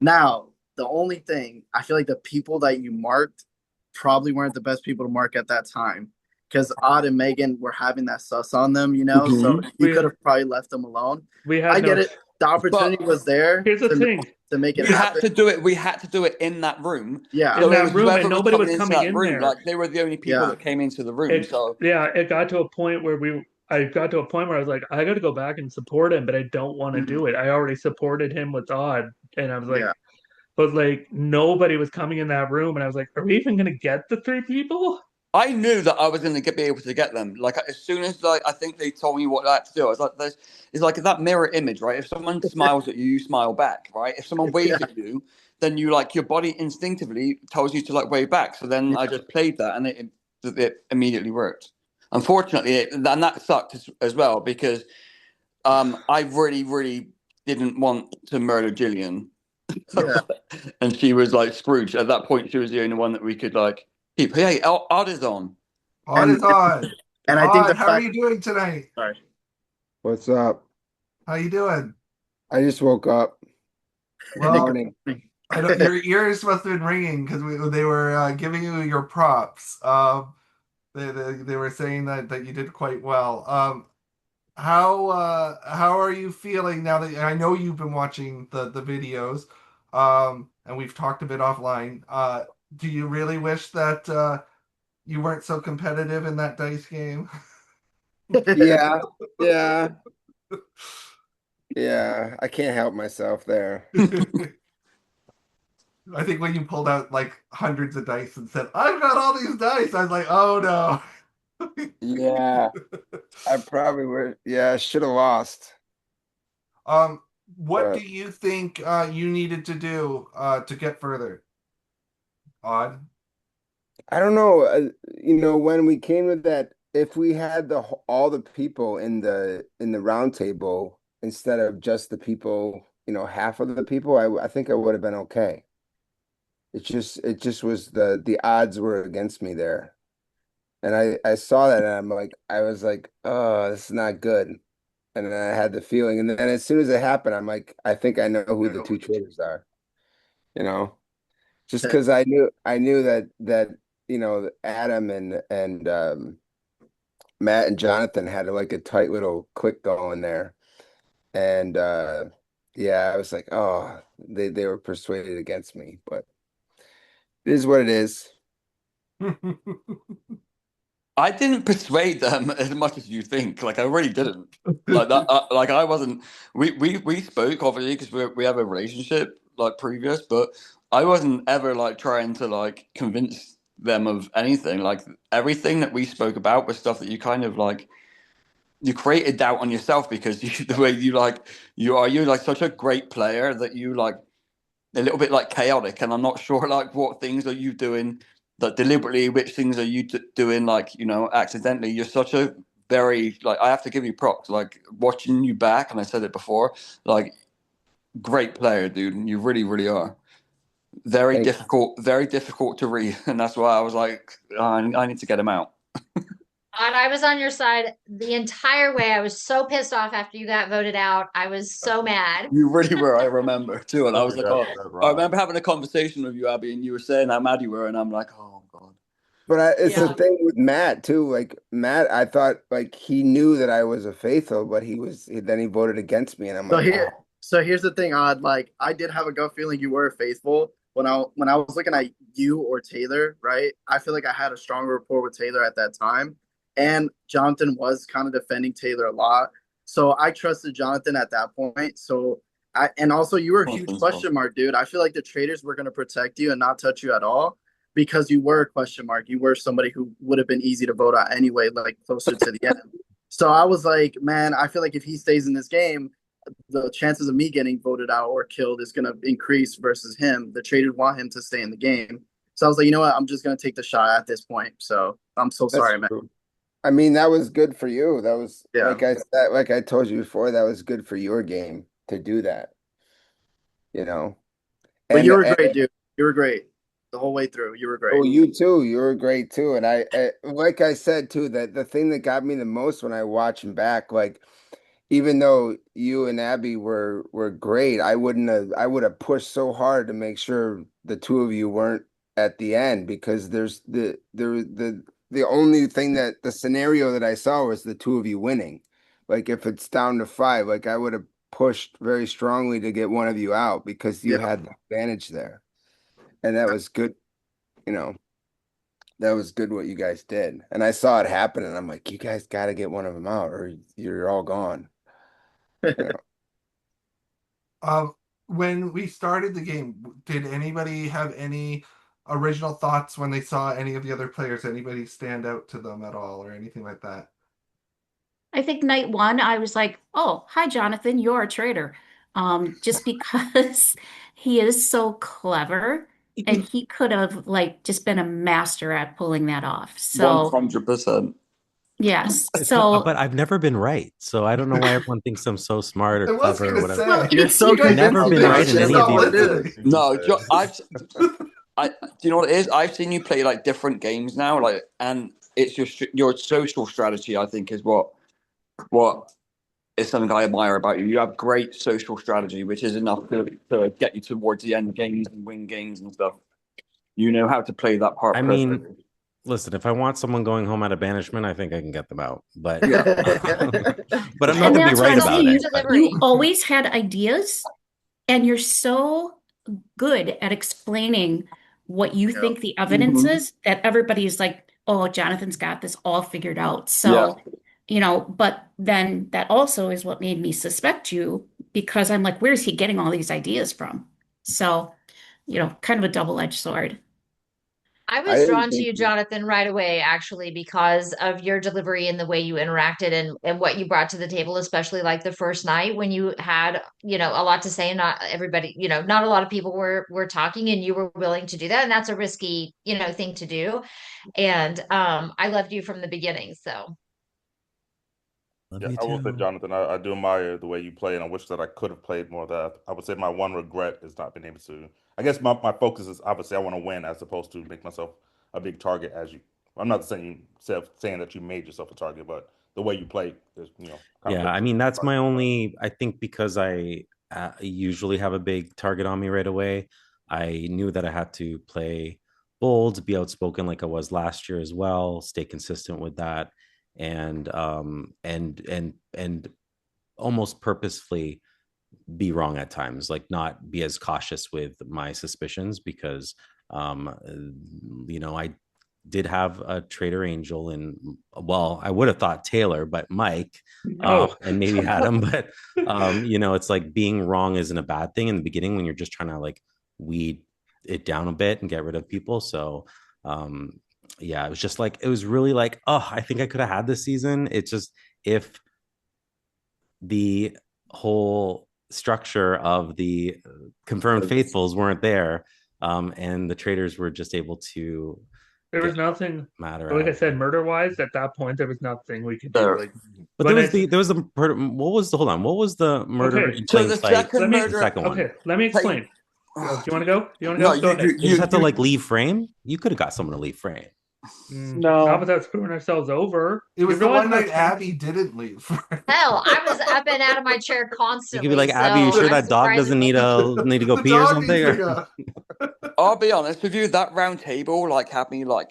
Now, the only thing, I feel like the people that you marked probably weren't the best people to mark at that time because Odd and Megan were having that sus on them, so Mhm. you We could have probably left them alone. we I had get no. it. The opportunity But was there Here's the thing. to make it we had happen. to do it. We had to do it in that room. Yeah, In So it that was room, and whoever was nobody coming was into coming that in room. there. Like they were the only people yeah. that came into the room. So It got to a point where I got to a point where I was like, I got to go back and support him, but I don't want to do Mhm. it. I already supported him with Odd, and I was like, Yeah. but like nobody was coming in that room, and I was like, are we even gonna get the three people? I knew that I was going to be able to get them. Like as soon as like I think they told me what I had to do, I was like, "There's it's like that mirror image, right? If someone smiles at you, you smile back, right? If someone Yeah. waves at you, then you like your body instinctively tells you to like wave back. So then I just played that, and it immediately worked. Unfortunately, and that sucked as well because I really, really didn't want to murder Gillian. Yeah. And she was like Scrooge. At that point, she was the only one that we could like keep. Hey, Odd is on. On And is on. And I think Odd, the how are fact, you doing tonight? sorry, What's up? How you doing? I just woke up. Well, Morning. I don't. Your ears must have been ringing because they were giving you your props. They were saying that you did quite well. How are you feeling now that I know you've been watching the videos, and we've talked a bit offline. Do you really wish that you weren't so competitive in that dice game? Yeah, yeah, yeah. I can't help myself there. I think when you pulled out like hundreds of dice and said, "I've got all these dice," I was like, "Oh no." Yeah, I probably would. Yeah, I should have lost. Um, what do But you think you needed to do to get further? Odd. I don't know. When we came to that, if we had all the people in the round table instead of just the people, half of the people, I think I would have been okay. It just was the odds were against me there. And I saw that and I was like, oh, this is not good. And then I had the feeling. And then as soon as it happened, I'm like, I think I know who the two traitors are, you know? Just because I knew that Adam and Matt and Jonathan had like a tight little click going there. And yeah, I was like, oh, they were persuaded against me, but it is what it is. I didn't persuade them as much as you think. Like I really didn't. Like that. Like I wasn't. We spoke obviously because we have a relationship like previous, but I wasn't ever like trying to like convince them of anything. Like everything that we spoke about was stuff that you kind of like you created doubt on yourself because the way you're like such a great player that you like a little bit like chaotic, and I'm not sure like what things are you doing like deliberately, which things are you doing like accidentally. You're such a very like I have to give you props. Like watching you back, and I said it before, like great player, dude. You really, really are. Thank Very difficult to read, and that's why I was like, I need to get him out. And I was on your side the entire way. I was so pissed off after you got voted out. I was so mad. You really were. I remember too, and I was Especially like, oh, that I Rob. remember having a conversation with you, Abby, and you were saying how mad you were, and I'm like, oh god. But it's the Yeah. thing with Matt too. Like Matt, I thought like he knew that I was a faithful, but then he voted against me, and I'm So like, oh, here's the thing, Odd. Like I did have a gut feeling you were faithful when I was looking at you or Taylor, right? I feel like I had a stronger rapport with Taylor at that time, and Jonathan was kind of defending Taylor a lot, so I trusted Jonathan at that point. So and also you were a huge question mark, dude. I feel like the traders were gonna protect you and not touch you at all because you were a question mark. You were somebody who would have been easy to vote out anyway, like closer to the end. So I was like, man, I feel like if he stays in this game the chances of me getting voted out or killed is going to increase versus him. The traders want him to stay in the game. So I was like, you know what? I'm just going to take the shot at this point. So I'm so that's sorry, man. true. I mean, that was good for you. That was Yeah. like I said, like I told you before, that was good for your game to do that, you know. But you were And great, dude. You were great the whole way through. You were oh, great. you too. You were great too. And like I said too, that the thing that got me the most when I watch him back, like even though you and Abby were great, I would have pushed so hard to make sure the two of you weren't at the end because the only thing that the scenario that I saw was the two of you winning. Like if it's down to five, like I would have pushed very strongly to get one of you out because you Yeah. had the advantage there. And that was good, you know, that was good what you guys did. And I saw it happen and I'm like, you guys got to get one of them out or you're all gone. You know? Um, when we started the game, did anybody have any original thoughts when they saw any of the other players? Anybody stand out to them at all or anything like that? I think night one, I was like, oh, hi, Jonathan, you're a traitor. Just because he is so clever and he could have like just been a master at pulling that off. So 100%. yes. But I've never been right, so I don't know why everyone thinks I'm so smart or I was clever or gonna whatever. Well, say, You're it's so you guys Never convincing. been right in That's any not of what these it is. No, do you know what it is? I've seen you play like different games now, like, and it's your social strategy. I think is what is something I admire about you. You have great social strategy, which is enough to get you towards the end games and win games and stuff. You know how to play that part. I mean, listen, if I want someone going home out of banishment, I think I can get them out. But Yeah. but I'm not And going to be that's what right I'm about saying. it. You always had ideas, and you're so good at explaining what you think the evidence is that everybody's like, oh, Jonathan's got this all figured out. So, but then that also is what made me suspect you because I'm like, where's he getting all these ideas from? So, kind of a double-edged sword. I I was didn't drawn to think you, Jonathan, right away, actually, because of your delivery and the way you interacted and what you brought to the table, especially like the first night when you had, a lot to say and not everybody, not a lot of people were talking and you were willing to do that. And that's a risky, thing to do. And I loved you from the beginning. So Love Yeah, you I will say, too. Jonathan, I do admire the way you play, and I wish that I could have played more of that. I would say my one regret is not being able to. I guess my focus is obviously I want to win as opposed to make myself a big target. As you, I'm not saying that you made yourself a target, but the way you play is kind of Yeah, put I you mean as a that's my target. only. I think because I usually have a big target on me right away. I knew that I had to play bold, be outspoken like I was last year as well, stay consistent with that, and almost purposefully be wrong at times, like not be as cautious with my suspicions because I did have a Traitor Angel and well, I would have thought Taylor, but Mike, No. and maybe Adam, but it's like being wrong isn't a bad thing in the beginning when you're just trying to like weed it down a bit and get rid of people. So yeah, it was just like it was really like, oh, I think I could have had this season. It's just if the whole structure of the confirmed faithfuls weren't there, and the traders were just able to There get was nothing, matter like out I of said, them. murder wise, at that point, there was nothing we could do. There. Like, But when it's there was the what was the hold on, what was the murder okay, in So plain the sight? let second me, The murder, second one. okay, let me explain. Do you want to go? Do you want to no, go? Go ahead. They just have to like leave frame. You could have got someone to leave frame. Not No. without screwing ourselves over. It You was the realize one how night tense. Abby didn't leave. hell, I was up and out of my chair You could be constantly. like, Abby, you So sure I'm that dog surprised it doesn't need wasn't. to go The pee or dog needs something? to go. I'll be honest with you, that round table like had me like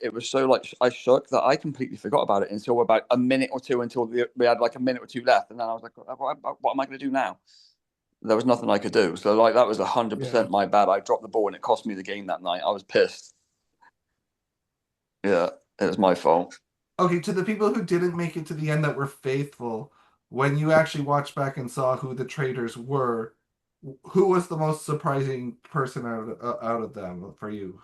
it was so like I shook that I completely forgot about it until about a minute or two until we had like a minute or two left, and then I was like, what am I going to do now? There was nothing I could do. So like that was 100% my bad. I dropped the ball and it cost me the game that night. I was pissed. Yeah, it was my fault. Okay, to the people who didn't make it to the end that were faithful, when you actually watched back and saw who the traitors were, who was the most surprising person out of them for you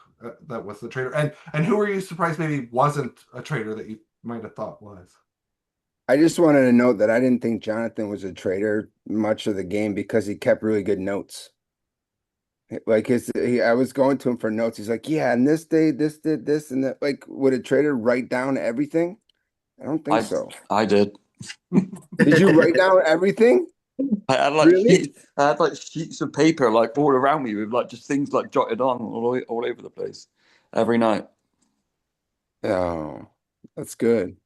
that was the traitor? And who were you surprised maybe wasn't a traitor that you might have thought was? I just wanted to note that I didn't think Jonathan was a traitor much of the game because he kept really good notes. Like I was going to him for notes. He's like, "Yeah, and this day, this did this and that." Like, would a traitor write down everything? I don't think so. I did. Did you write down everything? Really? I had like sheets of paper like all around me with like just things like jotted on all over the place every night. Oh, that's good.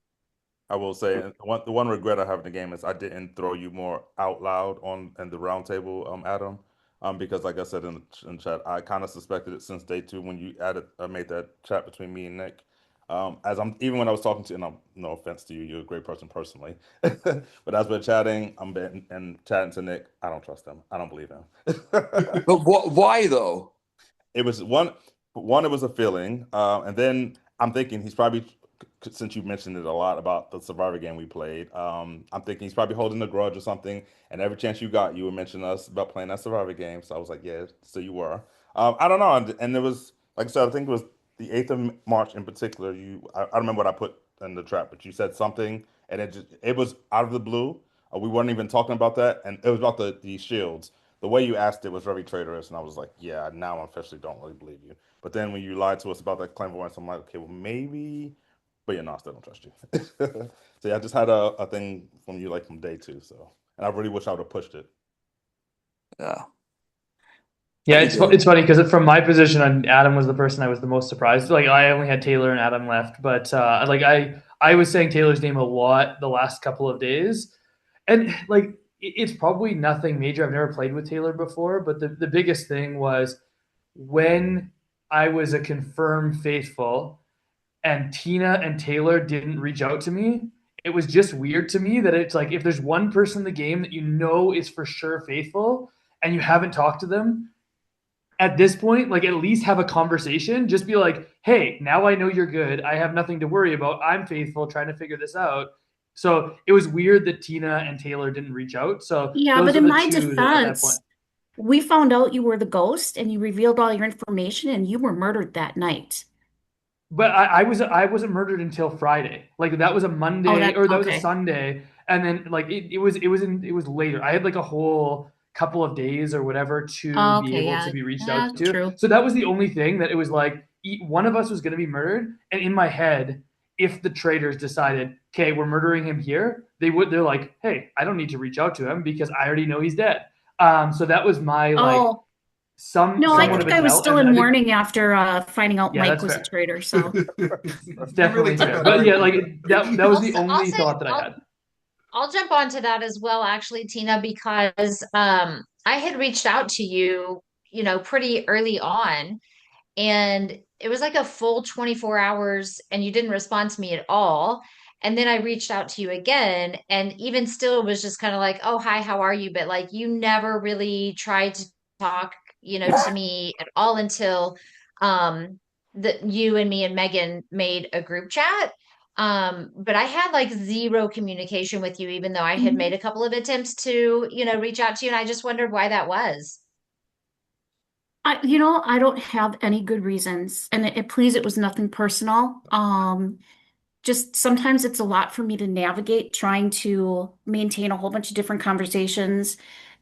I will say the one regret I have in the game is I didn't throw you more out loud on in the round table, Adam, because like I said in chat, I kind of suspected it since day two when you made that chat between me and Nick. As I'm even when I was talking to, and no offense to you, you're a great person personally, but as we're chatting, and chatting to Nick, I don't trust him. I don't believe him. But why though? It was one. It was a feeling, and then I'm thinking he's probably since you mentioned it a lot about the Survivor game we played. I'm thinking he's probably holding a grudge or something. And every chance you got, you were mentioning us about playing that Survivor game. So I was like, yeah, so you were. I don't know, and it was like I said, I think it was the 8th of March in particular. I don't remember what I put in the trap, but you said something, and it was out of the blue. We weren't even talking about that, and it was about the shields. The way you asked it was very traitorous, and I was like, yeah, now I officially don't really believe you. But then when you lied to us about that clairvoyance, I'm like, okay, well maybe, but yeah, no, I still don't trust you. So yeah, I just had a thing from you like from day two. So, and I really wish I would have pushed it. Yeah. Yeah, You did. it's funny because from my position, Adam was the person I was the most surprised. Like I only had Taylor and Adam left, but like I was saying Taylor's name a lot the last couple of days, and like it's probably nothing major. I've never played with Taylor before, but the biggest thing was when I was a confirmed faithful and Tina and Taylor didn't reach out to me. It was just weird to me that it's like if there's one person in the game that you know is for sure faithful and you haven't talked to them at this point, like at least have a conversation. Just be like, hey, now I know you're good. I have nothing to worry about. I'm faithful, trying to figure this out. So it was weird that Tina and Taylor didn't reach out. So Yeah, but those are in the my two that at that point. defense, we found out you were the ghost and you revealed all your information and you were murdered that night. But I wasn't murdered until Friday. Like that was a Oh, Monday that or that was a okay. Sunday, and then like it was later. I had like a whole couple of days or whatever to Oh, be okay, able to yeah. be reached Yeah, out to. true. So that was the only thing that it was like one of us was going to be murdered, and in my head, if the traitors decided, okay, we're murdering him here, they're like, hey, I don't need to reach out to him because I already know he's dead. So that was my like Oh, no, I somewhat of think a I was tell, still and in I think mourning after finding out yeah, Mike that's was a fair. traitor. So It's You really definitely took fair. that But hard. yeah, like that was the I'll only say thought that I had. I'll jump onto that as well, actually, Tina, because I had reached out to you, pretty early on, and it was like a full 24 hours, and you didn't respond to me at all. And then I reached out to you again, and even still, it was just kind of like, "Oh, hi, how are you?" But like, you never really tried to talk, to me at all until that you and me and Megan made a group chat. But I had like zero communication with you, even though I had made Mhm. a couple of attempts to, reach out to you, and I just wondered why that was. I don't have any good reasons. And please, it was nothing personal. Just sometimes it's a lot for me to navigate trying to maintain a whole bunch of different conversations.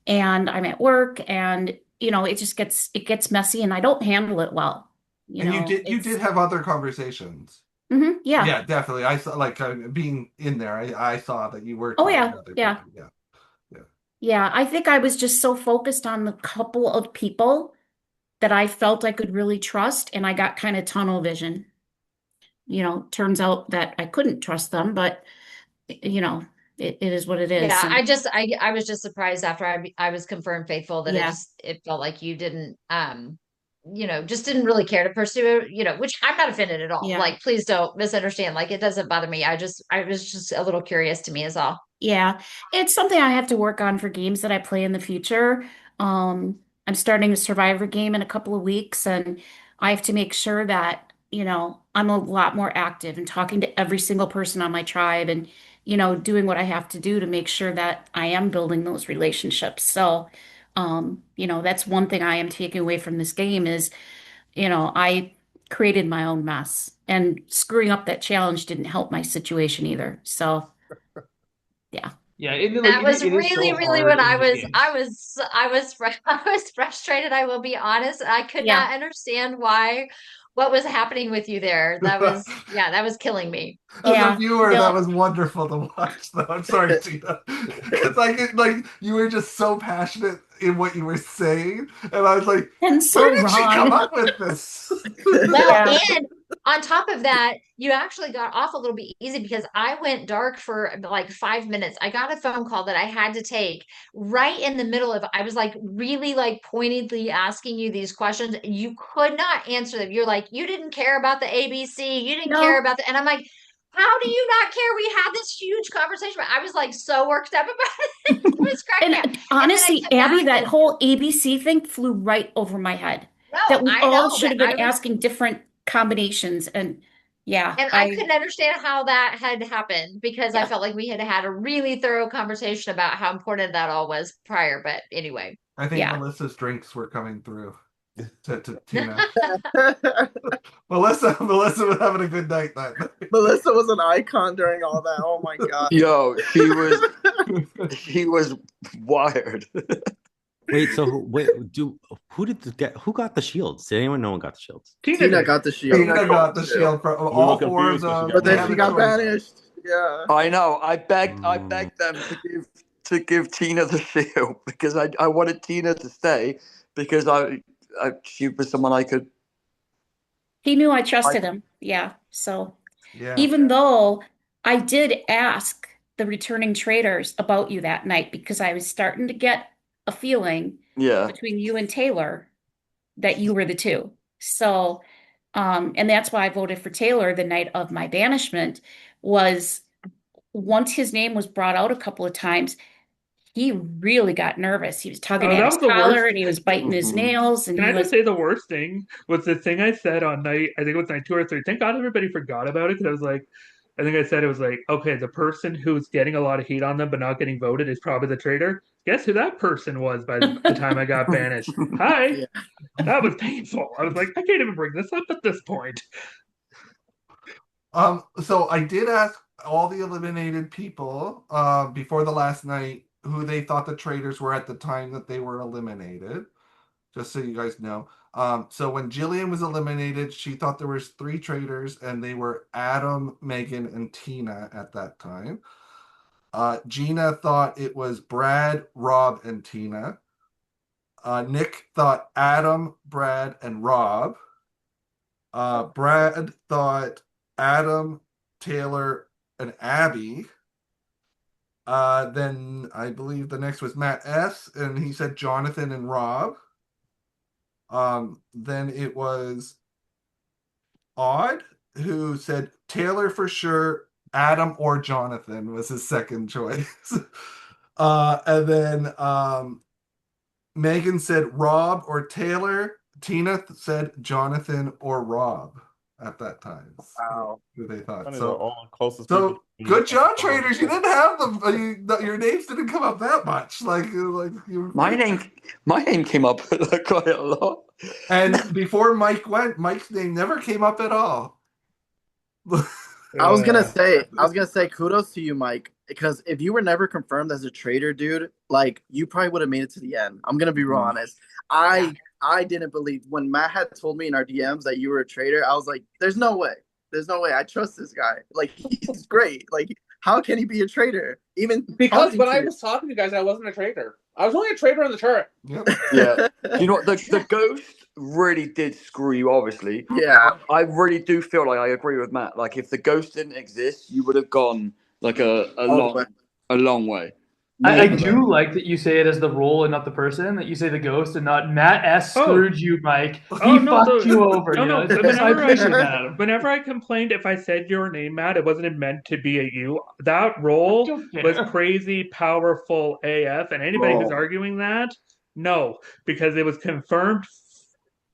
And I'm at work and, it gets messy and I don't handle it well. And you did It's, have other conversations. yeah. Yeah, definitely. I saw like being in there. I saw that you were Oh, talking yeah. to other Yeah. people. Yeah, yeah. Yeah. I think I was just so focused on the couple of people that I felt I could really trust. And I got kind of tunnel vision. Turns out that I couldn't trust them, but you know, it is what it is. Yeah, And I was just surprised after I was confirmed faithful that yeah, it felt like you didn't just didn't really care to pursue it, which I'm not offended at all. yeah, Like, please don't misunderstand. Like, it doesn't bother me. I was just a little curious to me is all. yeah. It's something I have to work on for games that I play in the future. I'm starting a Survivor game in a couple of weeks, and I have to make sure that, I'm a lot more active and talking to every single person on my tribe and, doing what I have to do to make sure that I am building those relationships. So, that's one thing I am taking away from this game is I created my own mess and screwing up that challenge didn't help my situation either. So, yeah. Yeah, That was it is really, so really hard what in these games. I was frustrated. I will be honest. I could Yeah. not understand what was happening with you there. Yeah, that was killing me. As a Yeah. viewer, that No. was wonderful to watch. Though I'm sorry, Tina, because like you were just so passionate in what you were saying, and I was like, And where so did she come wrong. up with this? Well, Yeah. and on top of that, you actually got off a little bit easy because I went dark for like 5 minutes. I got a phone call that I had to take right in the middle of, I was like really like pointedly asking you these questions. You could not answer them. You're like, you didn't care about the ABC. You didn't care No. about and I'm like, how do you not care? We had this huge conversation, but I was like so worked up about it. It was cracking me up. And And then I honestly, come Abby, back that and whole ABC thing flew right over my head. no, That we I all know, should but have been asking different combinations. And yeah, and I couldn't understand how that had happened because I yeah, felt like we had had a really thorough conversation about how important that all was prior. But anyway. I think yeah. Melissa's drinks were coming through to Tina. Melissa was having a good night that night. Melissa was an icon during all that. Oh my god. Yo, she was wired. Wait, so who got the shields? Did anyone? No one got the shields. Tina got the shield. Tina got the shield from We all were four of confused 'cause she them. got But then They she had got a choice. banished. Yeah. I know. I begged them to give Tina the shield because I wanted Tina to stay because she was someone I could. He knew I trusted him. Yeah. So Yeah. even though I did ask the returning traders about you that night because I was starting to get a feeling Yeah. between you and Taylor that you were the two. So, and that's why I voted for Taylor the night of my banishment was once his name was brought out a couple of times, he really got nervous. He was tugging Oh, at that his was the worst. collar and he was biting his Mhm. nails and Can he I just was say the worst thing was the thing I said on night, I think it was night 2 or 3. Thank God everybody forgot about it because I was like, I think I said it was like, okay, the person who's getting a lot of heat on them but not getting voted is probably the traitor. Guess who that person was by the time I got banished? Hi. Yeah. That was painful. I was like, I can't even bring this up at this point. So I did ask all the eliminated people before the last night who they thought the traitors were at the time that they were eliminated, just so you guys know. So when Jillian was eliminated, she thought there was 3 traitors, and they were Adam, Megan, and Tina at that time. Gina thought it was Brad, Rob, and Tina. Nick thought Adam, Brad, and Rob. Brad thought Adam, Taylor, and Abby. Then I believe the next was Matt S., and he said Jonathan and Rob. Then it was Odd, who said Taylor for sure, Adam or Jonathan was his second choice. And then Megan said Rob or Taylor. Tina said Jonathan or Rob at that time. Wow. Who they thought. Funny, they're So, all the closest people so to me. good job, traders. You didn't have them. Your names didn't come up that much. Like you. My name came up quite a lot. And before Mike went, Mike's name never came up at all. I was gonna say kudos to you, Mike, because if you were never confirmed as a traitor, dude, like you probably would have made it to the end. I'm gonna be real honest. I didn't believe when Matt had told me in our DMs that you were a traitor. I was like, "There's no way. There's no way. I trust this guy. Like he's great. Like how can he be a traitor? Even Because talking when to I you." was talking to you guys, I wasn't a traitor. I was only a traitor on the turret. Yep. Yeah. You know what? The ghost really did screw you, obviously. Yeah. I really do feel like I agree with Matt. Like, if the ghost didn't exist, you would have gone like a All the way. long way. I do like that you say it as the role and not the person, that you say the ghost and not Matt S. screwed you, Mike. He fucked you over. No. I appreciate that, Adam. Whenever I complained if I said your name, Matt, it wasn't meant to be a you. That role was crazy, powerful AF, and anybody who's arguing that, no, because it was confirmed.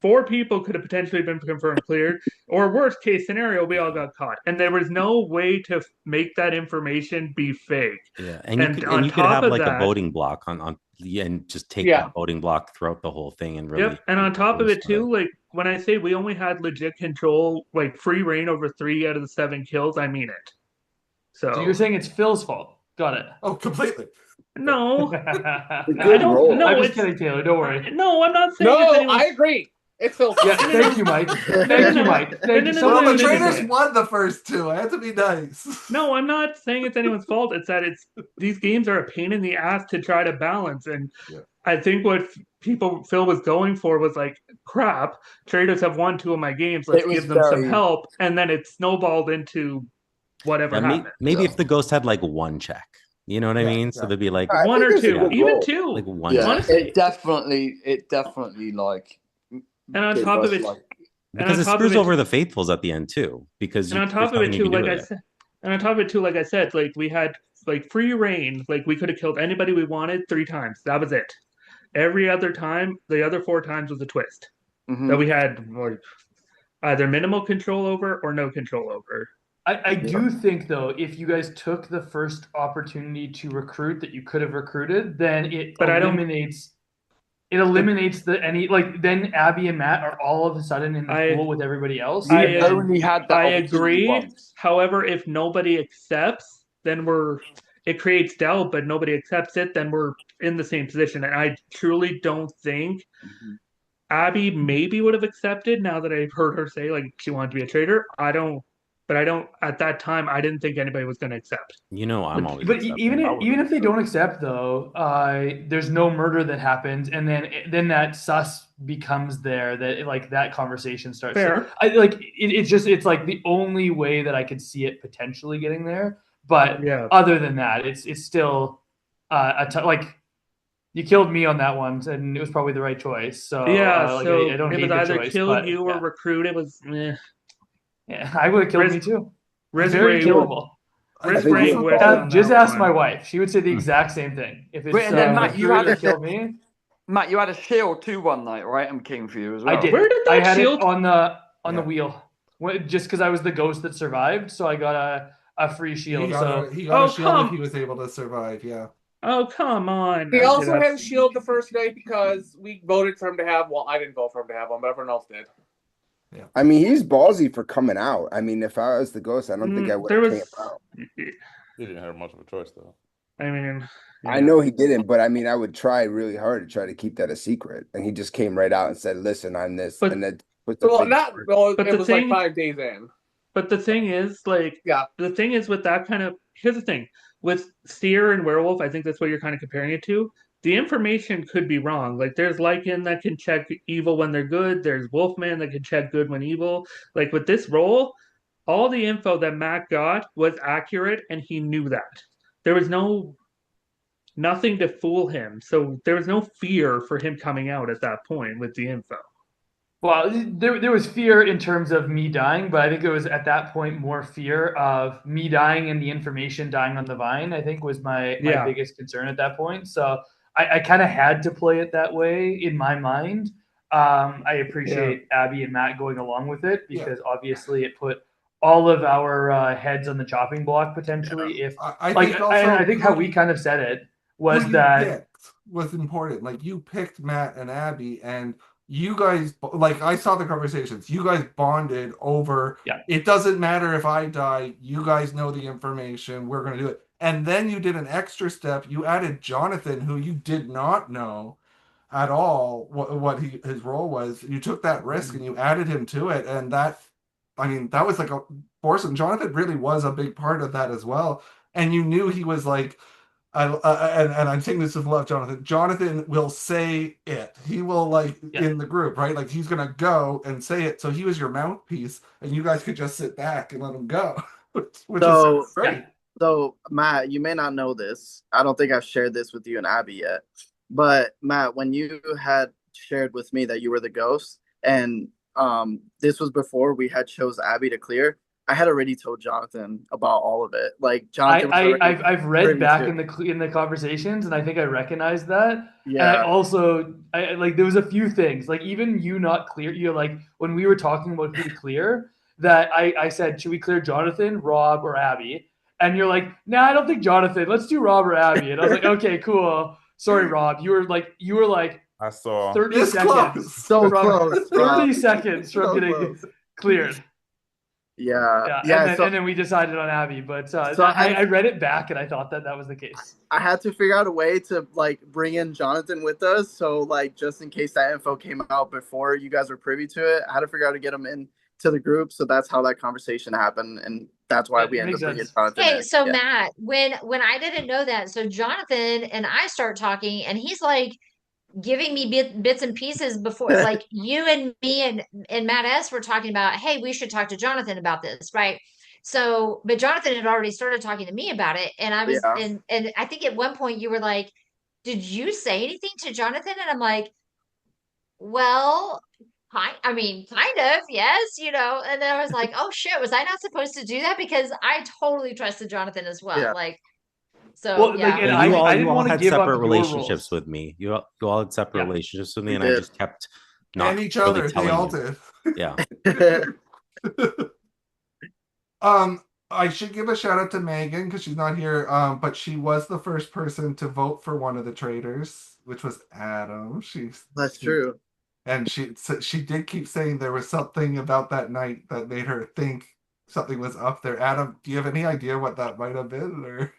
4 people could have potentially been confirmed cleared, or worst case scenario, we all got caught, and there was no way to make that information be fake. Yeah, and you could have like a voting block on and just take that voting block throughout the whole thing and really. Yep, and on top of it too, like when I say we only had legit control, like free reign over 3 out of the 7 kills, I mean it. So you're saying it's Phil's fault? Got it. Oh, completely. No, I don't. No, I'm just kidding, Taylor. Don't worry. No, I'm not saying. No, I agree. It's Phil's fault. Yeah, thank you, Mike. Thank you, Mike. Thank you. Well, the traitors won the first 2. I had to be nice. No, I'm not saying it's anyone's fault. It's that these games are a pain in the ass to try to balance, and I think what Phil was going for was like, crap. Traitors have won 2 of my games. Let's give them some help, and then it snowballed into whatever happened. Maybe if the ghost had like 1 check. You know what I mean? So they'd be like 1 or 2, even 2. Like 1. Yeah, honestly. it definitely like. And on top of it, because it screws over the faithfuls at the end too. Because and on top of it too, like I said, like we had like free reign. Like we could have killed anybody we wanted 3 times. That was it. Every other time, the other 4 times was a twist that we had like either minimal control over or no control over. I do think though, if you guys took the first opportunity to recruit that you could have recruited, then it eliminates then Abby and Matt are all of a sudden in the pool with everybody else. I only had that. I agree. However, if nobody accepts, then it creates doubt, but nobody accepts it, then we're in the same position. And I truly don't think Abby maybe would have accepted now that I've heard her say like she wanted to be a traitor. I don't but I don't. At that time, I didn't think anybody was going to accept. I'm always But accepting. even if they don't accept though, there's no murder that happens, and then that sus becomes there. That like that conversation starts. Fair. It's like the only way that I could see it potentially getting there. But Yeah. other than that, it's still like you killed me on that one, and it was probably the right choice. So Yeah, like so I don't it hate was the either choice, kill but you or recruit. It was yeah, I would have killed me Risk- too. risk Very rate. killable. Risk think rate we with all- on Just that ask one. my wife; she would say the exact same thing. If it's Wait, and then Matt, you recruit had or kill me, Matt, you had a shield too one night, right? I'm king for you as well. I did. Where did I that had shield? it on the Yeah. wheel, just because I was the ghost that survived, so I got a free He shield. got So a shield if come- he was able to survive. Yeah. Oh, come on. He Okay, also had a that's- shield the first night because we voted for him to have. Well, I didn't vote for him to have one, but everyone else did. I mean, he's ballsy for coming out. I mean, if I was the ghost, I don't think I would there have was. came out. He didn't have much of a choice though. I mean, I know he didn't, but I mean, I would try really hard to try to keep that a secret. And he just came right out and said, "Listen, I'm this," But- and that was the Well, big. not. Well, But it the was thing- like 5 days in. But the thing is, like, Yeah. the thing is with that kind of. Here's the thing with Seer and Werewolf, I think that's what you're kind of comparing it to. The information could be wrong. Like, there's Lycan that can check evil when they're good, there's Wolfman that can check good when evil. Like, with this role, all the info that Matt got was accurate, and he knew that. There was nothing to fool him. So there was no fear for him coming out at that point with the info. well, there was fear in terms of me dying, but I think it was at that point more fear of me dying and the information dying on the vine. I think was my biggest concern at that point. So I kind of had to play it that way in my mind. I appreciate Abby and Matt going along with it because obviously it put all of our heads on the chopping block potentially. If I think also I think how we kind of said it was who you that picked was important. Like, you picked Matt and Abby, and you guys, like, I saw the conversations. You guys bonded over. Yeah. It doesn't matter if I die. You guys know the information. We're going to do it. And then you did an extra step. You added Jonathan, who you did not know at all what his role was. You took that risk and you added him to it, and that was like a force. And Jonathan really was a big part of that as well. And you knew he was like, and I'm saying this with love, Jonathan. Jonathan will say it. He will, like, in the group, right? Like, he's gonna go and say it. So he was your mouthpiece, and you guys could just sit back and let him go, which is great. So, Matt, you may not know this. I don't think I've shared this with you and Abby yet. But Matt, when you had shared with me that you were the ghost, and this was before we had chose Abby to clear, I had already told Jonathan about all of it. Like, Jonathan, I've read back in the conversations, and I think I recognized that. Yeah. And I also like there was a few things, like even you not clear. You like when we were talking about who to clear, that I said, should we clear Jonathan, Rob, or Abby? And you're like, nah, I don't think Jonathan. Let's do Rob or Abby. And I was like, okay, cool. Sorry, Rob. You were like I saw 30 This seconds. close. So from, close, 30 Rob. seconds from So getting close. cleared. Yeah. And then we decided on Abby, but So I read it back and I thought that was the case. I had to figure out a way to, like, bring in Jonathan with us. So, like, just in case that info came out before you guys were privy to it, I had to figure out to get him in to the group. So that's how that conversation happened. And that's why we ended up bringing Jonathan Okay, in. so Matt, when I didn't know that, so Jonathan and I start talking, and he's like giving me bits and pieces before, like you and me and Matt S were talking about, hey, we should talk to Jonathan about this, right? So, but Jonathan had already started talking to me about it, and I was, and I think at one point you were like, "Did you say anything to Jonathan?" And I'm like, "Well, kind of, yes, you know." And then I was like, "Oh shit, was I not supposed to do that?" Because I totally trusted Jonathan as well, Yeah. like. So Well, yeah, like, and you I didn't all want to had give separate up your relationships roles. with me. You all had separate relationships with me, We and I did. just kept not And each really other. They telling all you. did. Yeah. I should give a shout out to Megan because she's not here. But she was the first person to vote for one of the traitors, which was Adam. That's true. And she did keep saying there was something about that night that made her think something was up there. Adam, do you have any idea what that might have been? Or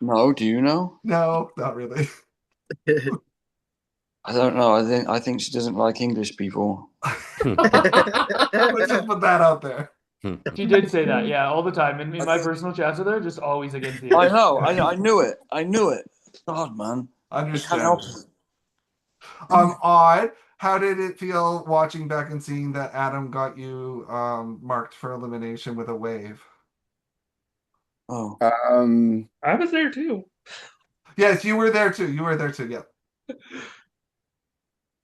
No, do you know? no, not really. I don't know. I think she doesn't like English people. Let's just put that out there. She did say that, yeah, all the time. In my personal chats with her, just always against the I English. know. I knew it. I knew it. God, man. I can't help Understandable. it. Odd. How did it feel watching back and seeing that Adam got you marked for elimination with a wave? Oh. I was there too. Yes, you were there too. You were there too. Yeah.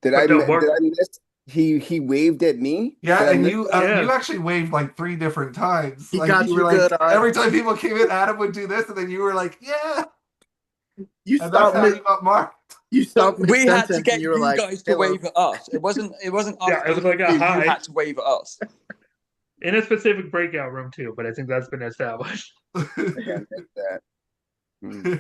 Did But I no, mi- did I miss? He waved at me. Did Yeah, I and miss you that? you yes. actually waved like 3 different times. He Like got you were you like good. every time people came in, Adam would do this, and then you were like, yeah, You and that's stopped how mid. you got marked. You So stopped mid we had to sentence, and get you were you like, guys to "Hello." wave at us. It wasn't us Yeah, it was waving like a at you. You hi had to wave at us. in a specific breakout room too, but I think that's been established. I think I missed that. Hmm.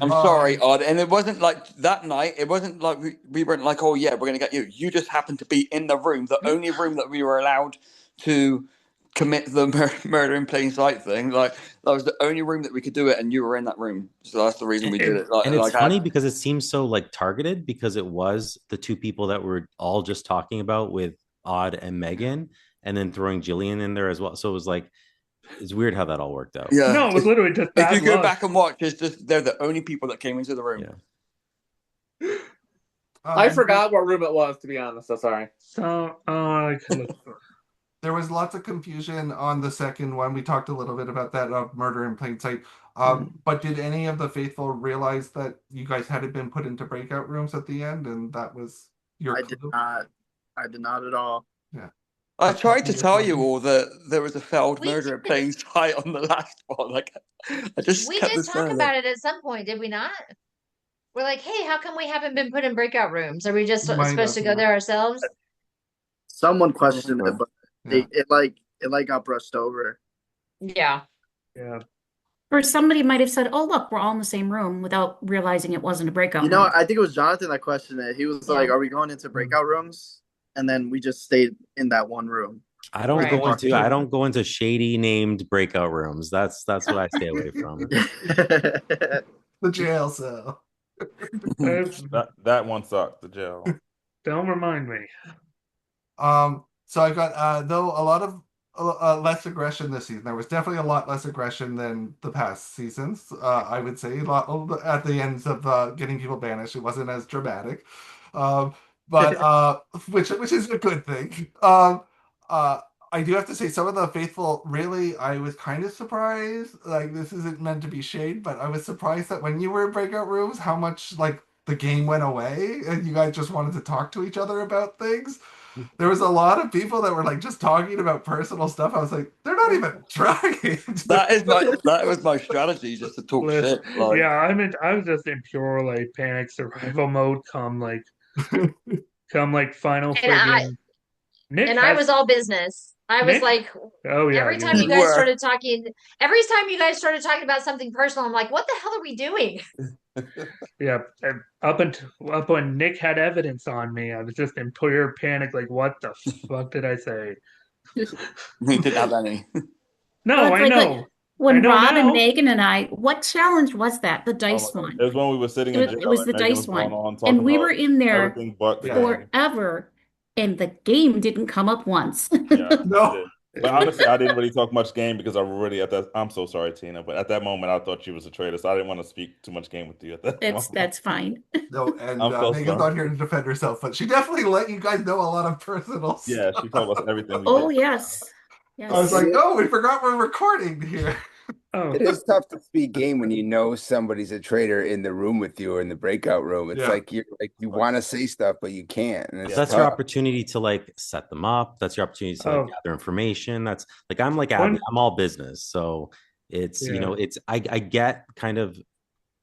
I'm sorry, Um, Odd. And it wasn't like that night. It wasn't like we weren't like, oh yeah, we're gonna get you. You just happened to be in the room, the only room that we were allowed to commit the murder in plain sight thing. Like that was the only room that we could do it, and you were in that room. So that's the reason we did it. And it's Like I funny because it seems so like targeted because it was the two people that we're all just talking about with Odd and Megan, and then throwing Jillian in there as well. So it was like it's weird how that all worked out. yeah. No, it was literally just If you bad go luck. back and watch, it's just they're the only people that came into the room. Yeah. I forgot what room it was, to be honest. So sorry. So I could look for there was lots of confusion on the second one. We talked a little bit about that of murder in plain sight. But did any of the faithful realize that you guys hadn't been put into breakout rooms at the end, and that was your I did clue? not. I did not at all. Yeah. I tried to You're tell you fine. all that there was a failed We murder at did. playing sight on the last one. Like I just We kept did this talk saying about it at some point, did we not? We're like, hey, how come we haven't been put in breakout rooms? Are we just Might supposed have, to go yeah. there ourselves? Someone I questioned it, remember. but Yeah. it got brushed over. Yeah. yeah. Or somebody might have said, "Oh, look, we're all in the same room," without realizing it wasn't a breakout You know, room. I think it was Jonathan that questioned it. He was like, Yeah. "Are we going into breakout rooms?" And then we just stayed in that one room. I don't Right. go into shady named breakout rooms. That's what I stay away from. The jail cell. That one sucked. The jail. Don't remind me. So I got though a lot of less aggression this season. There was definitely a lot less aggression than the past seasons. I would say a lot at the ends of getting people banished. It wasn't as dramatic, but which is a good thing. Uh, I do have to say some of the faithful really I was kind of surprised. Like this isn't meant to be shade, but I was surprised that when you were in breakout rooms, how much like the game went away and you guys just wanted to talk to each other about things. There was a lot of people that were like just talking about personal stuff. I was like, they're not even trying. That was my strategy, just to talk shit. Like Yeah, I was just in pure like panic survival mode come like final And friggin' Nick I has was all business. I was Nick. like, Oh yeah, every you time you were. guys started talking, every time you guys started talking about something personal, I'm like, what the hell are we doing? Yeah, and up when Nick had evidence on me, I was just in pure panic. Like, what the fuck did I say? we didn't have any. No, Well, it's I like know. I when know Rob and now. Megan and I, what challenge was that? The Oh dice my God. one. It was when we were sitting It in was, jail it was and the Megan dice was going one. on talking And we were about in there everything but the Yeah. game. forever, and the game didn't come up once. Yeah, it No. did. But honestly, I didn't really talk much game because I really at that. I'm so sorry, Tina, but at that moment, I thought you was a traitor, so I didn't want to speak too much game with you at that moment. That's fine. No, and I'm so Megan's sorry. not here to defend herself, but she definitely let you guys know a lot of personal Yeah, stuff. she told us everything we Oh did. yes, I was yes. like, oh, we forgot we're recording here. Oh, It is tough to speak game when you know somebody's a traitor in the room with you or in the breakout room. It's Yeah. like you want to say stuff, but you can't. And it's That's your tough. opportunity to like set them up. That's your opportunity to like Oh. gather information. That's like I'm like Abby. One- I'm all business. So it's Yeah. it's I get kind of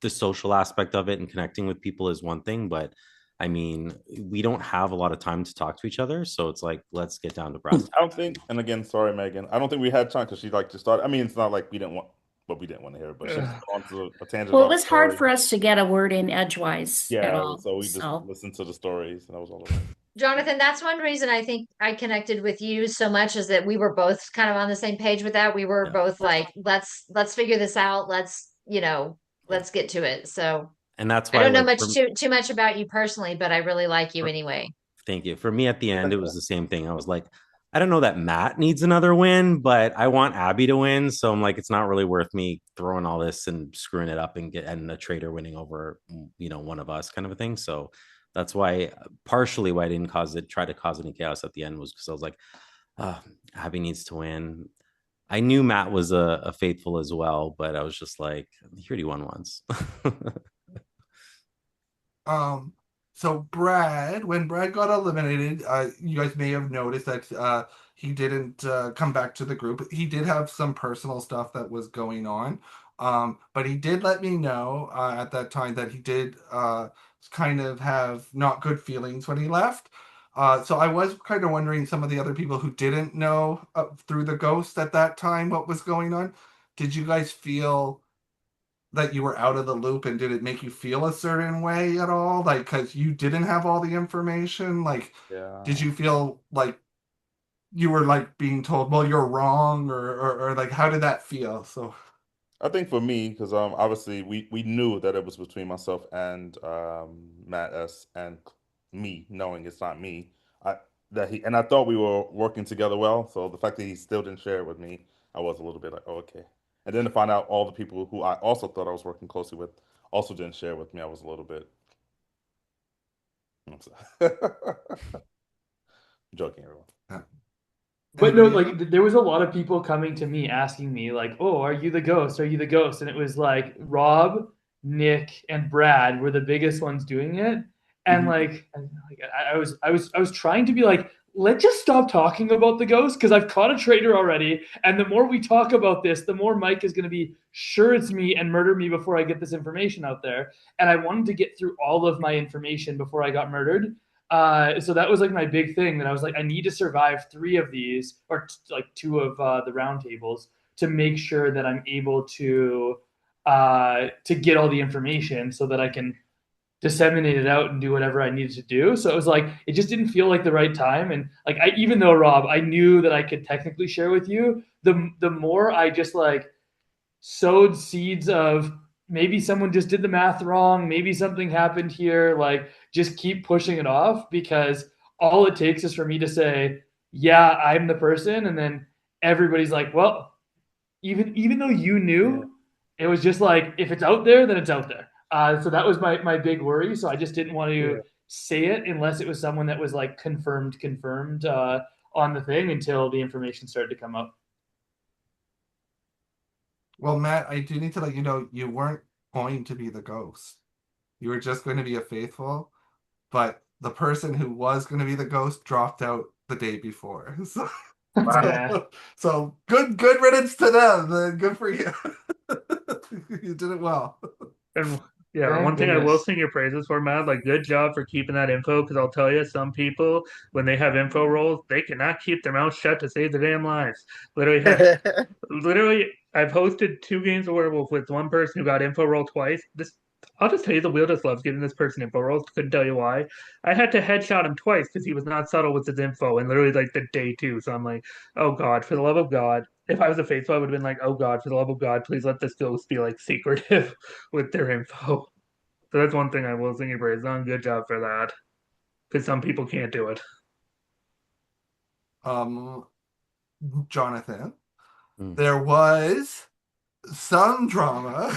the social aspect of it and connecting with people is one thing, but I mean, we don't have a lot of time to talk to each other. So it's like let's get down to brass. I don't think, and again, sorry, Megan. I don't think we had time because she like to start. I mean, it's not like we didn't want, but we didn't want to hear it. But she just went on to a tangent Well, it about was hard story. for us to get a word in edgewise at Yeah, all. so we just So listened to the stories, and that was all. It was. Jonathan, that's one reason I think I connected with you so much is that we were both kind of on the same page with that. We were Yeah. both like, let's figure this out. Let's get to it. So And that's I why don't know like much too much about you personally, but I really like you anyway. thank you. For me at the end, it was the same thing. I was like, I don't know that Matt needs another win, but I want Abby to win. So I'm like, it's not really worth me throwing all this and screwing it up and a traitor winning over, one of us kind of a thing. So that's why partially why I didn't try to cause any chaos at the end was because I was like, Abby needs to win. I knew Matt was a faithful as well, but I was just like, he already won once. Um, so Brad, when Brad got eliminated, you guys may have noticed that he didn't come back to the group. He did have some personal stuff that was going on. But he did let me know at that time that he did kind of have not good feelings when he left. So I was kind of wondering some of the other people who didn't know through the ghost at that time what was going on. Did you guys feel that you were out of the loop, and did it make you feel a certain way at all? Like, because you didn't have all the information, like, did Yeah. you feel like you were like being told, well, you're wrong, or like, how did that feel? So, I think for me, because obviously we knew that it was between myself and Matt S and me, knowing it's not me. I I thought we were working together well. So the fact that he still didn't share it with me, I was a little bit like, oh, okay. And then to find out all the people who I also thought I was working closely with also didn't share with me, I was a little bit. I'm sorry. Joking, everyone. But no, anybody else? like there was a lot of people coming to me asking me, like, "Oh, are you the ghost? Are you the ghost?" And it was like Rob, Nick, and Brad were the biggest ones doing it. And Mhm. I was trying to be like, let's just stop talking about the ghost because I've caught a traitor already. And the more we talk about this, the more Mike is going to be sure it's me and murder me before I get this information out there. And I wanted to get through all of my information before I got murdered. So that was like my big thing that I was like, I need to survive three of these or like two of the round tables to make sure that I'm able to get all the information so that I can disseminate it out and do whatever I needed to do. So it was like it just didn't feel like the right time. And like even though Rob, I knew that I could technically share with you, the more I just like sowed seeds of maybe someone just did the math wrong, maybe something happened here, like just keep pushing it off because all it takes is for me to say, yeah, I'm the person, and then everybody's like, well, even though you knew, it was just like if it's out there, then it's out there. So that was my big worry. So I just didn't want to say it unless it was someone that was like confirmed on the thing until the information started to come up. Well, Matt, I do need to let you know you weren't going to be the ghost. You were just going to be a faithful, but the person who was going to be the ghost dropped out the day before. So, Yeah. so good riddance to them. Good for you. You did it well. And yeah, Thank one thing I will goodness. sing your praises for, Matt, like good job for keeping that info. Because I'll tell you, some people when they have info roles, they cannot keep their mouth shut to save their damn lives. Literally, I've hosted 2 games of werewolf with one person who got info roll twice. I'll just tell you, the wheel just loves giving this person info rolls. Couldn't tell you why. I had to headshot him twice because he was not subtle with his info, and literally like the day two. So I'm like, oh God, for the love of God. If I was a faithful, I would have been like, oh God, for the love of God, please let this ghost be like secretive with their info. So that's one thing I will sing your praise on. Good job for that. Because some people can't do it. Um, Jonathan, Mm. there was some drama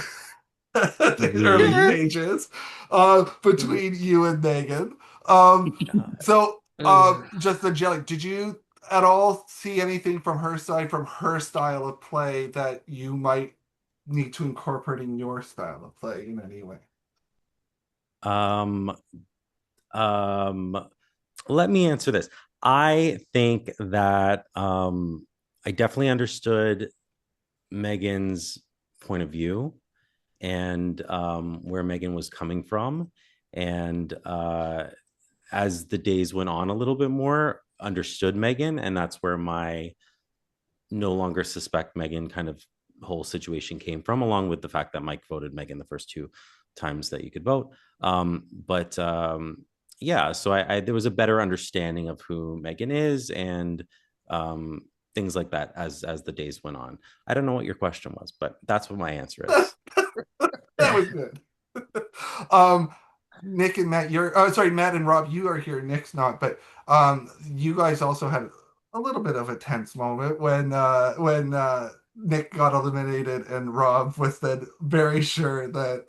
at the early Really? stages between you and Megan. So just the jelly, did you at all see anything from her side, from her style of play that you might need to incorporate in your style of play in any way? Um, um, Let me answer this. I think that I definitely understood Megan's point of view and where Megan was coming from. And as the days went on a little bit more, understood Megan. And that's where my no longer suspect Megan kind of whole situation came from, along with the fact that Mike voted Megan the first 2 times that you could vote. But yeah, so there was a better understanding of who Megan is and um, things like that as the days went on. I don't know what your question was, but that's what my answer is. That was good. um, Nick and Matt, you're sorry, Matt and Rob, you are here. Nick's not, but you guys also had a little bit of a tense moment when Nick got eliminated and Rob was then very sure that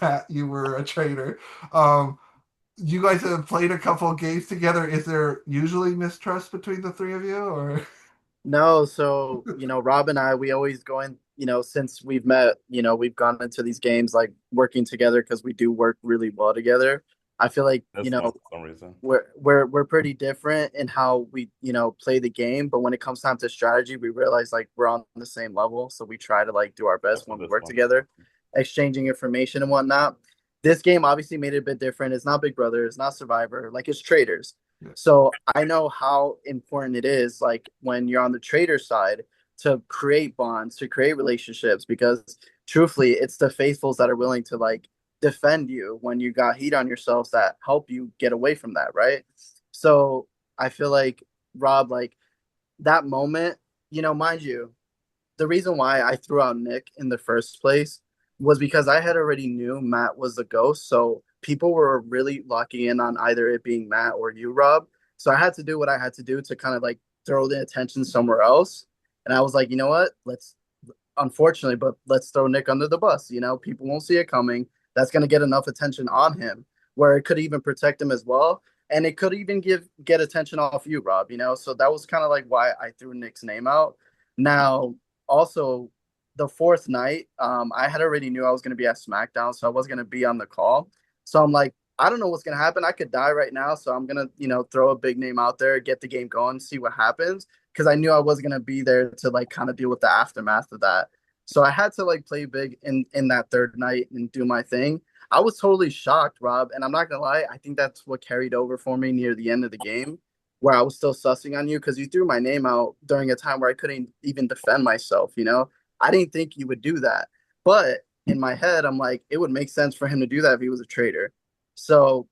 Matt, you were a traitor. Um, you guys have played a couple of games together. Is there usually mistrust between the three of you, or? No, so Rob and I, we always go in, since we've met, we've gone into these games like working together because we do work really well together. I feel like, That's fun for some reason. we're pretty different in how we, play the game, but when it comes time to strategy, we realize like we're on the same level. So we try to like do our best That's when what we this work one. together, exchanging information and whatnot. This game obviously made it a bit different. It's not Big Brother, it's not Survivor, like it's Traitors. Yeah. So I know how important it is, like when you're on the trader side, to create bonds, to create relationships, because truthfully, it's the faithfuls that are willing to like defend you when you got heat on yourselves that help you get away from that, right? So I feel like Rob, like that moment, mind you, the reason why I threw out Nick in the first place was because I had already knew Matt was the ghost. So people were really locking in on either it being Matt or you, Rob. So I had to do what I had to do to kind of like throw the attention somewhere else. And I was like, you know what? Let's, unfortunately, but let's throw Nick under the bus. People won't see it coming. That's going to get enough attention on him where it could even protect him as well. And it could even get attention off you, Rob. So that was kind of like why I threw Nick's name out. Now, also the fourth night, I had already knew I was going to be at SmackDown, so I was going to be on the call. So I'm like, I don't know what's going to happen. I could die right now, so I'm going to throw a big name out there, get the game going, see what happens, because I knew I was going to be there to like kind of deal with the aftermath of that. So I had to like play big in that third night and do my thing. I was totally shocked, Rob, and I'm not gonna lie, I think that's what carried over for me near the end of the game, where I was still sussing on you because you threw my name out during a time where I couldn't even defend myself. I didn't think you would do that. But in my head, I'm like, it would make sense for him to do that if he was a traitor. So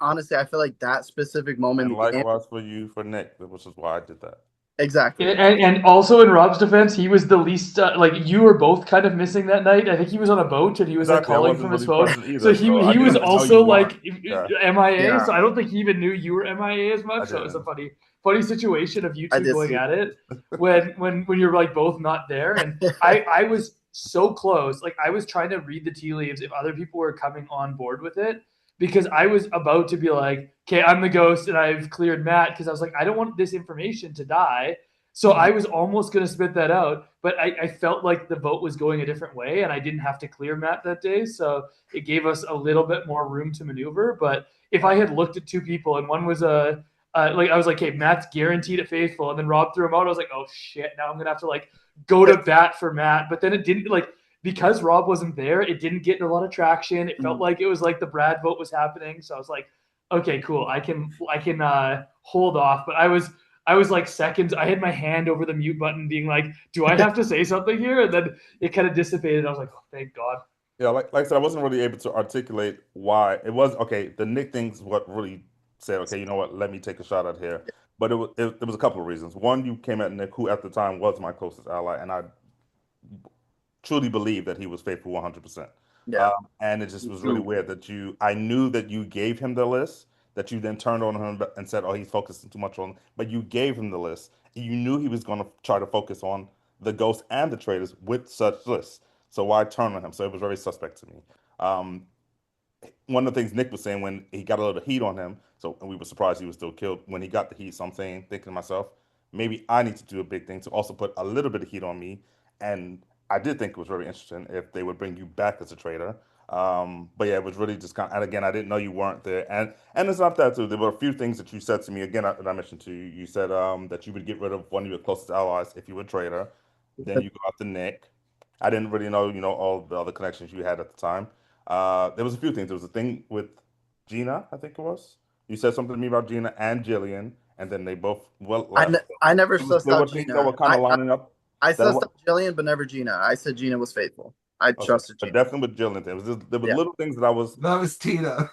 honestly, I feel like that specific moment And in the game, likewise for you, for Nick, which is why I did that. exactly. And also in Rob's defense, he was the least like you were both kind of missing that night. I think he was on a boat and he was like Exactly. I calling from wasn't his really phone. present So either, he so I he didn't was even know you also weren't. like Yeah, MIA. Yeah, So I don't think he even knew you were MIA as I much. So it was a didn't. funny situation of you I two did going see at it when you're like both not there. And I was so close. Like I was trying to read the tea leaves if other people were coming on board with it because I was about to be like, okay, I'm the ghost and I've cleared Matt because I was like, I don't want this information to die. So I was almost going to spit that out, but I felt like the vote was going a different way and I didn't have to clear Matt that day. So it gave us a little bit more room to maneuver. But if I had looked at two people and one was like I was like, okay, Matt's guaranteed at faithful, and then Rob threw him out. I was like, oh shit, now I'm gonna have to like go to bat for Matt. But then it didn't like because Rob wasn't there, it didn't get a lot of traction. It felt like it was like the Brad vote was happening. So I was like, okay, cool, I can hold off. But I was like seconds. I had my hand over the mute button, being like, "Do I have to say something here?" And then it kind of dissipated. I was like, "Oh, thank God." Yeah, like I said, I wasn't really able to articulate why it was okay. The Nick thing's what really said, okay, you know what? Let me take a shot at here. But it was a couple of reasons. One, you came at Nick, who at the time was my closest ally, and I truly believe that he was faithful 100%. yeah. And it just Me was really too. weird that I knew that you gave him the list, that you then turned on him and said, oh, he's focusing too much on, but you gave him the list. You knew he was going to try to focus on the ghosts and the traitors with such lists. So why turn on him? So it was very suspect to me. Um, One of the things Nick was saying when he got a little heat on him, so and we were surprised he was still killed when he got the heat. So I'm thinking to myself, maybe I need to do a big thing to also put a little bit of heat on me. And I did think it was very interesting if they would bring you back as a traitor. But yeah, it was really just kind of, and again, I didn't know you weren't there. And it's not that too. There were a few things that you said to me again that I mentioned to you. You said that you would get rid of one of your closest allies if you were a traitor. Then you go after Nick. I didn't really know, all the other connections you had at the time. There was a few things. There was a thing with Gina, I think it was. You said something to me about Gina and Jillian, and then they both well left. I never There sussed were out things that Gina. were kind of lining up. I That sussed out Jillian, but never Gina. I said Gina was faithful. I okay, trusted but Gina. definitely with Jillian, there was Yeah, little things that I was. That was Tina.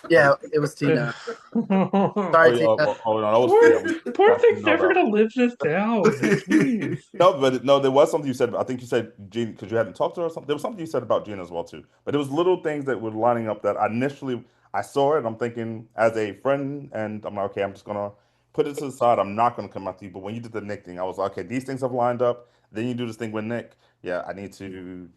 yeah, it was Tina. Oh Sorry, yeah, Tina. no, that was Poor, yeah. poor Actually, thing's no, never that gonna live this down. Jeez. no, but no, there was something you said. I think you said Gina because you hadn't talked to her or something. There was something you said about Gina as well too. But there was little things that were lining up that I initially I saw it. I'm thinking as a friend, and I'm like, okay, I'm just gonna put it to the side. I'm not going to come after you. But when you did the Nick thing, I was like, okay, these things have lined up. Then you do this thing with Nick. Yeah, I need to.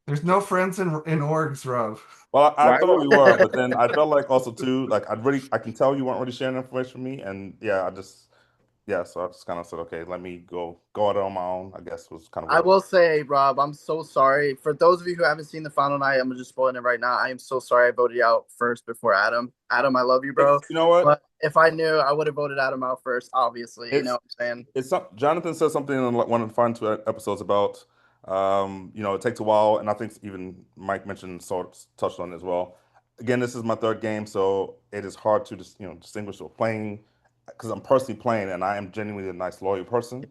There's no friends in orgs, Rob. Well, I Why thought would we were, but then I felt like also too, like I can tell you weren't really sharing information with me, and yeah, so I just kind of said, okay, let me go out on my own. I guess was kind of I what. will say, Rob, I'm so sorry. For those of you who haven't seen the final night, I'm just spoiling it right now. I am so sorry I voted you out first before Adam. Adam, I love you, bro. You know what? But if I knew, I would have voted Adam out first, obviously. You know It's what I'm saying? Jonathan said something in one of the final two episodes about it takes a while, and I think even Mike mentioned sort of touched on it as well. Again, this is my third game, so it is hard to just distinguish or playing because I'm personally playing and I am genuinely a nice loyal person.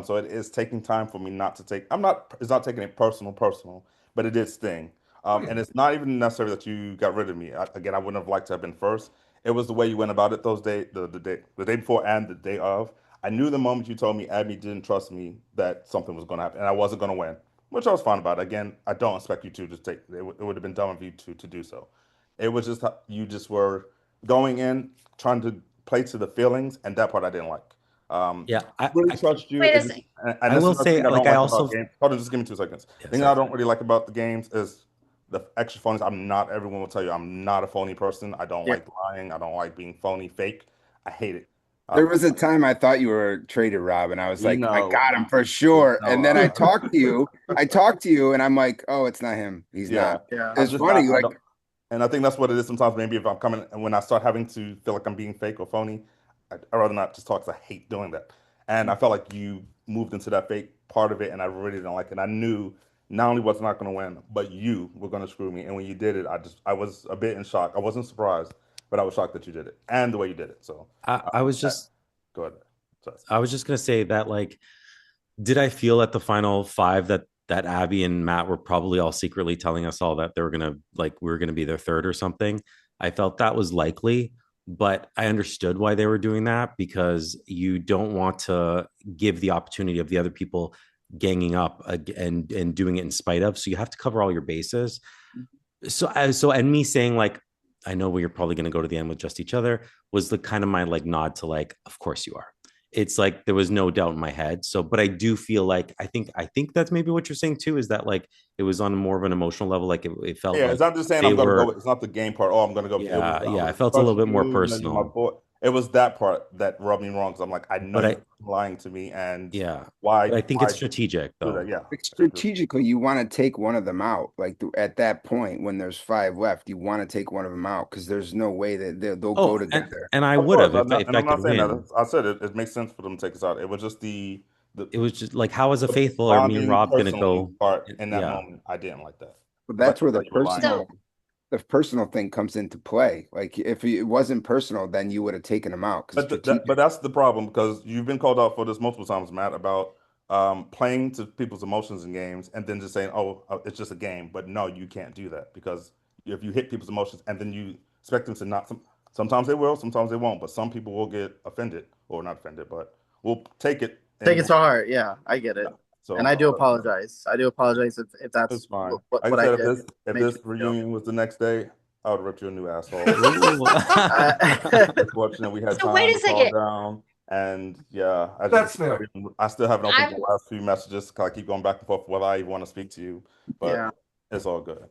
So it is taking time for me not to take. It's not taking it personal, but it did sting. Oh, yeah. And it's not even necessary that you got rid of me. Again, I wouldn't have liked to have been first. It was the way you went about it those day, the day before and the day of. I knew the moment you told me Abby didn't trust me that something was going to happen and I wasn't going to win, which I was fine about. Again, I don't expect you to just take it. It would have been dumb of you to do so. It was just you just were going in trying to play to the feelings, and that part I didn't like. Yeah, Really trust you. Wait a Is second. and I this will is the thing say, I like, don't I like also, about games. Hold on, just give me 2 seconds. yeah, The thing I sorry. don't really like about the games is the extra phonies. I'm not. Everyone will tell you I'm not a phony person. I don't Yeah. like lying. I don't like being phony, fake. I hate it. There Um, was a time I thought you were a traitor, Rob, and I was we like, I know. got him for sure. And No, then I talked to you, and I'm like, oh, it's not him. He's yeah. not. Yeah. I'm It's just not. funny, I like don't. And I think that's what it is sometimes. Maybe if I'm coming and when I start having to feel like I'm being fake or phony, I'd rather not just talk because I hate doing that. And I felt like you moved into that fake part of it, and I really didn't like it. I knew not only was I not going to win, but you were going to screw me. And when you did it, I was a bit in shock. I wasn't surprised, but I was shocked that you did it and the way you did it. So, I was uh, just go ahead. Sorry. I was just gonna say that, like, did I feel at the final five that Abby and Matt were probably all secretly telling us all that they were gonna, like, we were gonna be their third or something? I felt that was likely, but I understood why they were doing that because you don't want to give the opportunity of the other people ganging up and doing it in spite of. So you have to cover all your bases. And me saying, like, I know we're probably going to go to the end with just each other was the kind of my, like, nod to, like, of course you are. It's like there was no doubt in my head. So, but I do feel like I think that's maybe what you're saying too, is that, like, it was on more of an emotional level. Like it felt Yeah, it's like not just saying they I'm gonna go. were, It's not the game part. Oh, I'm gonna go. It was yeah, it I felt a little trust bit more you. You're my personal. boy. It was that part that rubbed me wrong. Because I'm like, I know But you're I, lying to me, and yeah, but why I think it's why strategic do that? though. Yeah, like, I agree. strategically, you want to take one of them out. Like at that point, when there's five left, you want to take one of them out because there's no way that they'll go Oh, and together. and I Of would course, have if and I I'm could not saying win. that. I said it makes sense for them to take us out. It was just the, It was just like, how is a the faithful or me and bonding Rob gonna personally go? part in that Yeah. moment. I didn't like that But because I that's could where tell you were lying. So the personal thing comes into play. Like if it wasn't personal, then you would have taken him out because But strategic. that's the problem because you've been called out for this multiple times, Matt, about playing to people's emotions in games and then just saying, "Oh, it's just a game." But no, you can't do that because if you hit people's emotions and then you expect them to not, sometimes they will, sometimes they won't. But some people will get offended or not offended, but will take it Take it and to heart. Yeah, I get yeah. it. And So I do apologize. I do apologize if it's that's fine. Like I what I said, did. if Makes this me feel. reunion was the next day, I would rip you a new asshole. Ooh. It's fortunate we had so wait time a to calm second. down. And yeah, That's fair. I still haven't opened the I'm last few messages because I keep going back and forth whether I even want to speak to you, but Yeah. it's all good.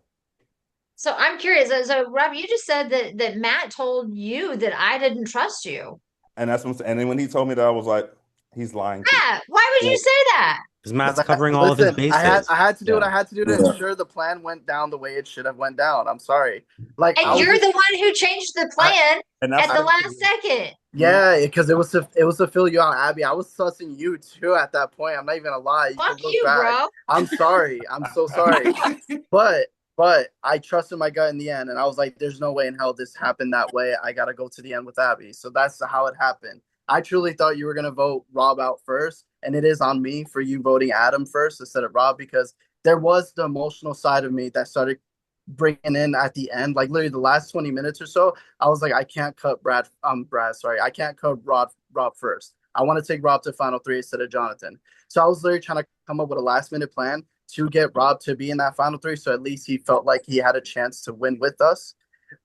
I'm curious. So Rob, you just said that Matt told you that I didn't trust you. And that's what I'm saying. And then when he told me that, I was like, he's lying to me. Yeah, why would you Well, say that? Because Matt's Because covering all of his listen, bases. I had to do what Yeah. I had to do to yeah. ensure the plan went down the way it should have went down. I'm sorry. Like I And was you're just the one who changed the I plan And that's at the I last second. yeah, because it was to fill you out, Abby. I was sussing you too at that point. I'm not even gonna lie. You Fuck can look you, back. bro. I'm sorry. I'm so sorry. But I trusted my gut in the end, and I was like, "There's no way in hell this happened that way. I gotta go to the end with Abby." So that's how it happened. I truly thought you were gonna vote Rob out first, and it is on me for you voting Adam first instead of Rob because there was the emotional side of me that started bringing in at the end, like literally the last 20 minutes or so. I was like, I can't cut Brad, sorry, I can't cut Rob first. I want to take Rob to final three instead of Jonathan. So I was literally trying to come up with a last minute plan to get Rob to be in that final three, so at least he felt like he had a chance to win with us.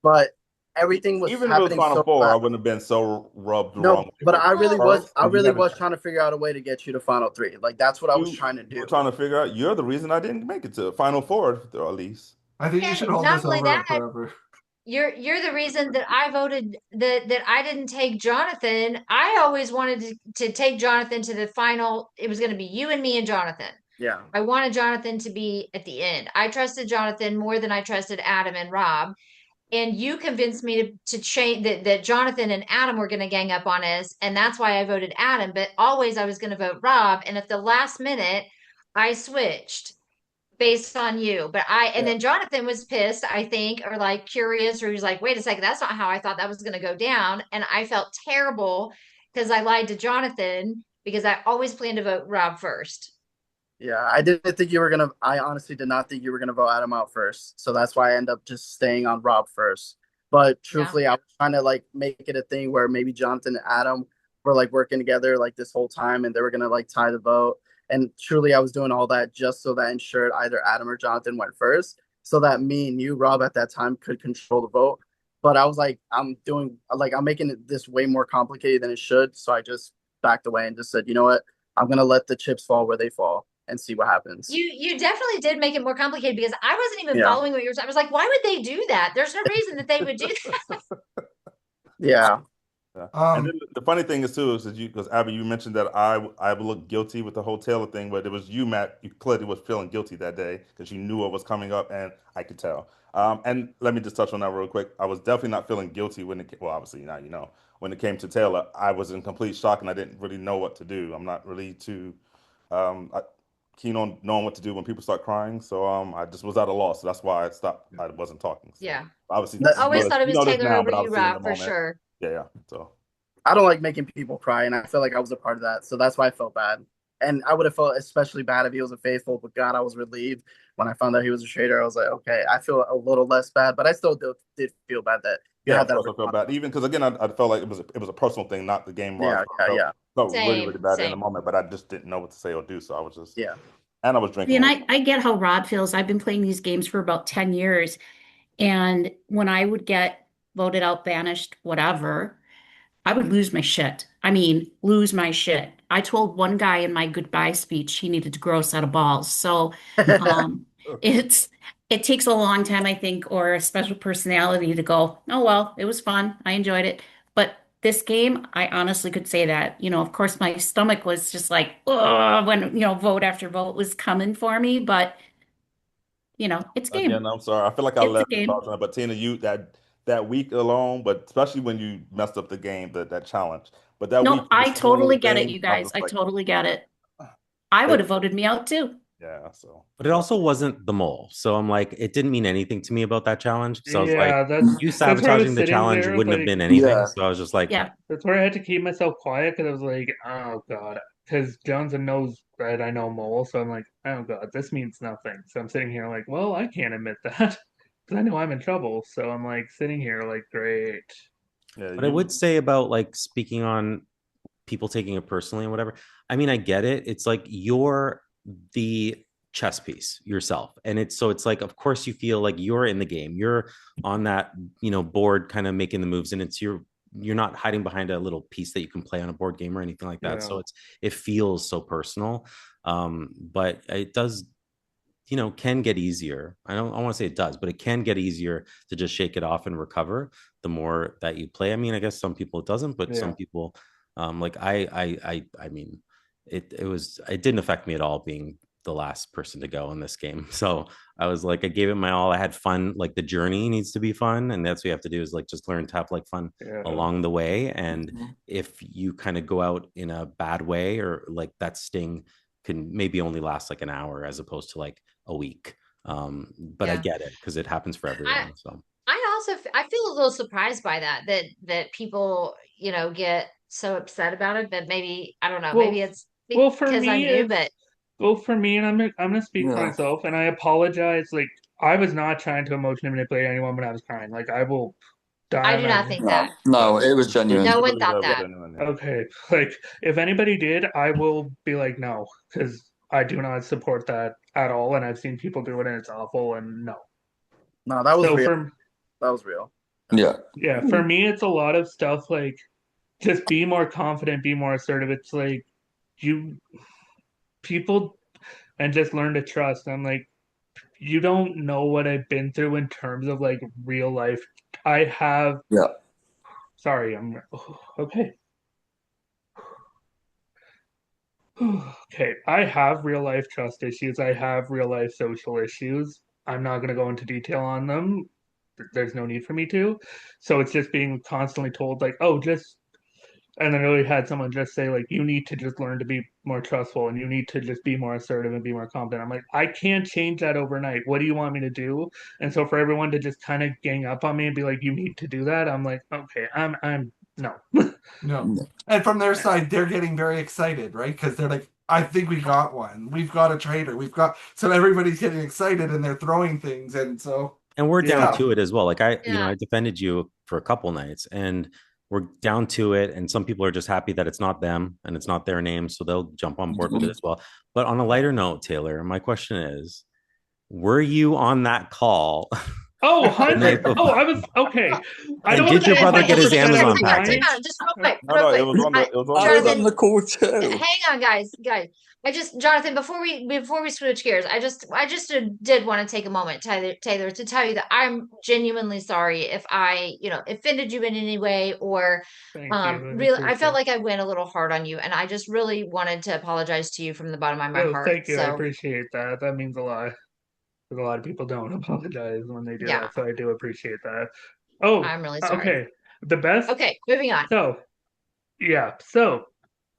But everything was Even if it was happening Final so Four, I fast. wouldn't have been so rubbed the wrong No, way. but I really was. First, I and you really haven't. was trying to figure out a way to get you to Final Three. Like that's what I was You trying to were do. trying to figure out. You're the reason I didn't make it to Final Four, at least. I think you should And hold not this only over that, forever. you're the reason that I voted that I didn't take Jonathan. I always wanted to take Jonathan to the final. It was going to be you and me and Jonathan. Yeah. I wanted Jonathan to be at the end. I trusted Jonathan more than I trusted Adam and Rob. And you convinced me to change that Jonathan and Adam were going to gang up on us. And that's why I voted Adam. But always I was going to vote Rob. And at the last minute, I switched based on you. And Yeah. then Jonathan was pissed, I think, or like curious, or he was like, wait a second, that's not how I thought that was going to go down. And I felt terrible because I lied to Jonathan because I always planned to vote Rob first. Yeah, I didn't think you were gonna. I honestly did not think you were gonna vote Adam out first. So that's why I end up just staying on Rob first. But Yeah. truthfully, I was trying to like make it a thing where maybe Jonathan and Adam were like working together like this whole time, and they were gonna like tie the vote. And truly, I was doing all that just so that ensured either Adam or Jonathan went first, so that me and you, Rob, at that time could control the vote. But I was like, I'm making this way more complicated than it should. So I just backed away and just said, you know what? I'm gonna let the chips fall where they fall and see what happens. You definitely did make it more complicated because I wasn't even Yeah. following what you were saying. I was like, why would they do that? There's no reason that they would do that. Yeah. Yeah. And then the funny thing is too is that because Abby, you mentioned that I looked guilty with the whole Taylor thing, but it was you, Matt. You clearly was feeling guilty that day because you knew what was coming up, and I could tell. And let me just touch on that real quick. I was definitely not feeling guilty when well, obviously now you know when it came to Taylor. I was in complete shock and I didn't really know what to do. I'm not really too I, keen on knowing what to do when people start crying, so I just was at a loss. So that's why I stopped. I wasn't talking. So Yeah. obviously That- Always thought it you was know this Taylor now, over but you, obviously in the Rob, for moment, sure. yeah. So. I don't like making people cry, and I feel like I was a part of that. So that's why I felt bad. And I would have felt especially bad if he was a faithful, but God, I was relieved when I found out he was a traitor. I was like, okay, I feel a little less bad, but I still did feel bad that you Yeah, had of that. course I felt bad. Even because again, I felt like it was a personal thing, not the game wise. Yeah, yeah, yeah, Felt really, really Same, bad in the same. moment, but I just didn't know what to say or do. So I was just, yeah. and I was drinking. And I get how Rob feels. I've been playing these games for about 10 years. And when I would get voted out, banished, whatever, I would lose my shit. I mean, lose my shit. I told one guy in my goodbye speech he needed to grow a set of balls. So um, it's it takes a long time, I think, or a special personality to go, oh well, it was fun. I enjoyed it. But this game, I honestly could say that. Of course, my stomach was just like, ugh, when vote after vote was coming for me. But it's a Again, game. I'm sorry. I feel like I It's a left the game. charge on it, but Tina, you that week alone, but especially when you messed up the game, that challenge. But that week, Nope, the I whole totally get it, thing, you I was guys. just I like, totally get it. I would it, have voted me out too. yeah. So, But it also wasn't the mole. So I'm like, it didn't mean anything to me about that challenge. So I was like, Yeah, that's you that's where I sabotaging was the sitting challenge there. wouldn't have Like, been anything. Yeah. So I was just like, Yeah. that's where I had to keep myself quiet because I was like, oh god, because Johnson knows that I know Mole, so I'm like, oh god, this means nothing. So I'm sitting here like, well, I can't admit that because I know I'm in trouble. So I'm like sitting here like, great. yeah, but I would you, say about like speaking on people taking it personally and whatever. I mean, I get it. It's like you're the chess piece yourself. And it's like, of course you feel like you're in the game. You're on that, board kind of making the moves and you're not hiding behind a little piece that you can play on a board game or anything like that. Yeah. So it feels so personal. But it does can get easier. I want to say it does, but it can get easier to just shake it off and recover the more that you play. I mean, I guess some people it doesn't, but some Yeah. people, like I mean, it didn't affect me at all being the last person to go in this game. So I was like, I gave it my all. I had fun. Like the journey needs to be fun, and that's what you have to do is like just learn to have like fun Yeah. along the way. And Mhm. if you kind of go out in a bad way or like that sting can maybe only last like an hour as opposed to like a week. But I Yeah. get it because it happens for I everyone. So I feel a little surprised by that people, get so upset about it, but maybe I don't know, Well, maybe it's well, for because I'm me, new, but and I'm gonna speak for Yeah. myself, and I apologize. Like, I was not trying to emotionally manipulate anyone when I was crying. Like, I will die I on do that not hill. think No, that. no, it was it genuine. No one really thought was that. genuine. Yeah. Okay, like if anybody did, I will be like, no, because I do not support that at all, and I've seen people do it, and it's awful, and no. No, that was So real. for That was real. Yeah. Yeah, for me, it's a lot of stuff like just be more confident, be more assertive. It's like you people and just learn to trust. I'm like, you don't know what I've been through in terms of like real life. I have, Yeah. sorry, I'm okay. Okay, I have real life trust issues. I have real life social issues. I'm not going to go into detail on them. There's no need for me to. So it's just being constantly told, like, oh, just, and then I really had someone just say, like, you need to just learn to be more trustful and you need to just be more assertive and be more confident. I'm like, I can't change that overnight. What do you want me to do? And so for everyone to just kind of gang up on me and be like, you need to do that, I'm like, okay, no. No. And from their side, they're getting very excited, right? Because they're like, I think we got one. We've got a traitor. We've got so everybody's getting excited and they're throwing things. And so And we're down yeah. to it as well. Like Yeah. I defended you for a couple nights and we're down to it. And some people are just happy that it's not them and it's not their name. So they'll jump on board with it as well. But on a lighter note, Taylor, my question is, were you on that call Oh, the night 100. Oh, before? I was okay. I And don't want did to your say brother Wait, get his 100% I was Amazon time lying. out, just real quick, No, real no, quick. it was on I the was Jonathan, on the call too. hang on, guys. Jonathan, before we switch gears, I just did want to take a moment, Taylor, to tell you that I'm genuinely sorry if I, offended you in any way or Thank you. I really I felt appreciate it. like I went a little hard on you and I just really wanted to apologize to you from the bottom of my Oh, heart. thank you. I So, appreciate that. That means a lot. Because a lot of people don't apologize when they do yeah, that. So I do appreciate that. Oh, I'm really sorry. okay. The best. Okay, moving on. So, yeah. So,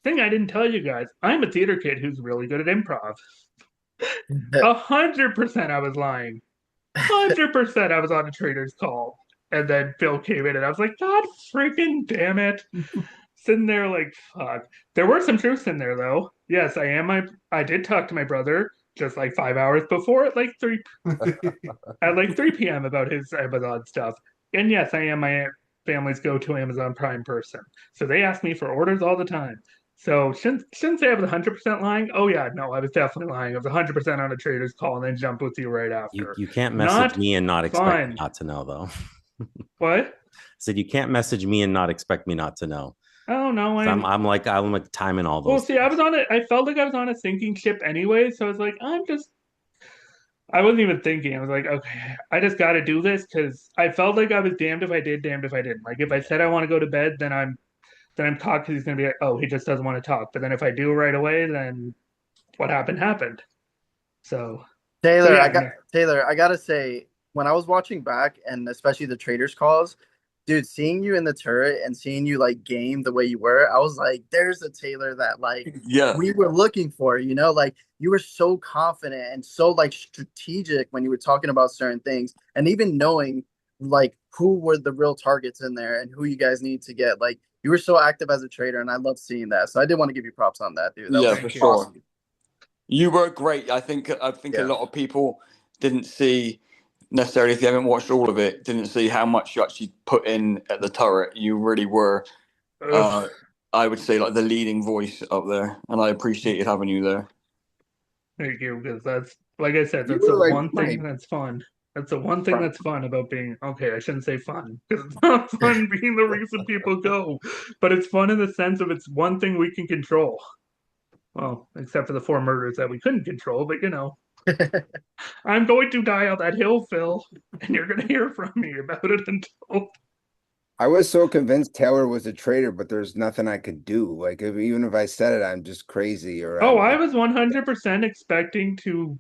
thing I didn't tell you guys, I'm a theater kid who's really good at improv. 100% I was lying. 100% I was on a trader's call. And then Phil came in and I was like, God freaking damn it. Sitting there like, fuck. There were some truths in there though. Yes, I did talk to my brother just like 5 hours before at like 3 p.m. about his Amazon stuff. And yes, I am my family's go-to Amazon Prime person. So they ask me for orders all the time. So shouldn't say I was 100% lying. Oh yeah, no, I was definitely lying. I was 100% on a trader's call and then jumped with you right after. You can't message Not me and not expect me fun. not to know though. What? I said you can't message me and not expect me not to know. Oh no, So I'm like timing all well, those see, I things. was on it. I felt like I was on a sinking ship anyway, so I was like, I wasn't even thinking. I was like, okay, I just got to do this because I felt like I was damned if I did, damned if I didn't. Like if I said I want to go to bed, then I'm caught because he's gonna be like, oh, he just doesn't want to talk. But then if I do right away, then what happened. So, so Taylor, yeah, no. I gotta say, when I was watching back, and especially the traders calls, dude, seeing you in the turret and seeing you like game the way you were, I was like, there's a Taylor that like Yeah. we were looking for, like you were so confident and so like strategic when you were talking about certain things, and even knowing like who were the real targets in there and who you guys need to get. Like you were so active as a trader, and I love seeing that. So I did want to give you props on that, dude. That Yeah, was for Thank you. sure. awesome. You were great. I think a Yeah. lot of people didn't see necessarily, if you haven't watched all of it, didn't see how much you actually put in at the turret. You really were, Ugh, uh, I would say, like the leading voice up there, and I appreciated having you there. thank you, because that's like I said, You that's the were like one thing my that's fun. That's the one thing that's fun about being okay. I shouldn't say fun because it's not fun being the reason people go, but it's fun in the sense of it's one thing we can control. Well, except for the 4 murders that we couldn't control, but I'm going to die on that hill, Phil, and you're going to hear from me about it until. I was so convinced Taylor was a traitor, but there's nothing I could do. Like even if I said it, I'm just crazy or Oh, I'm I was 100% expecting to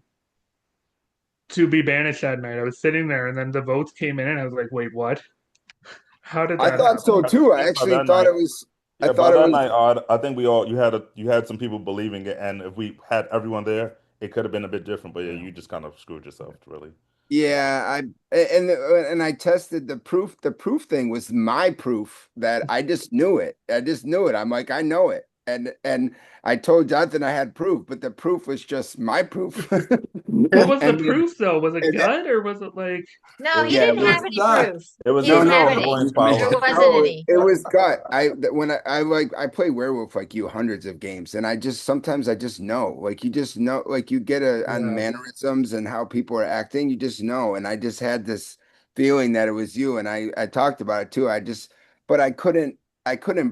be banished that night. I was sitting there, and then the votes came in, and I was like, "Wait, what? How did I that thought so happen?" I too. I think by actually that thought night, it was I yeah, by thought it that was night, I think you had some people believing it, and if we had everyone there, it could have been a bit different. But yeah, you just kind of screwed yourself, really. yeah, and I tested the proof. The proof thing was my proof that I just knew it. I just knew it. I'm like, I know it. And I told Jonathan I had proof, but the proof was just my proof. What was the And proof, though? Was it and gut, or was it like? No, It he was yeah, didn't it have It's any not. proof. it was He no, didn't just have no, any. clairvoyant There power. wasn't no, any. it was gut. I play werewolf like you hundreds of games, and I just sometimes I just know, like you just know, like you get on Yeah. mannerisms and how people are acting, you just know. And I just had feeling that it was you, and I talked about it too. But I couldn't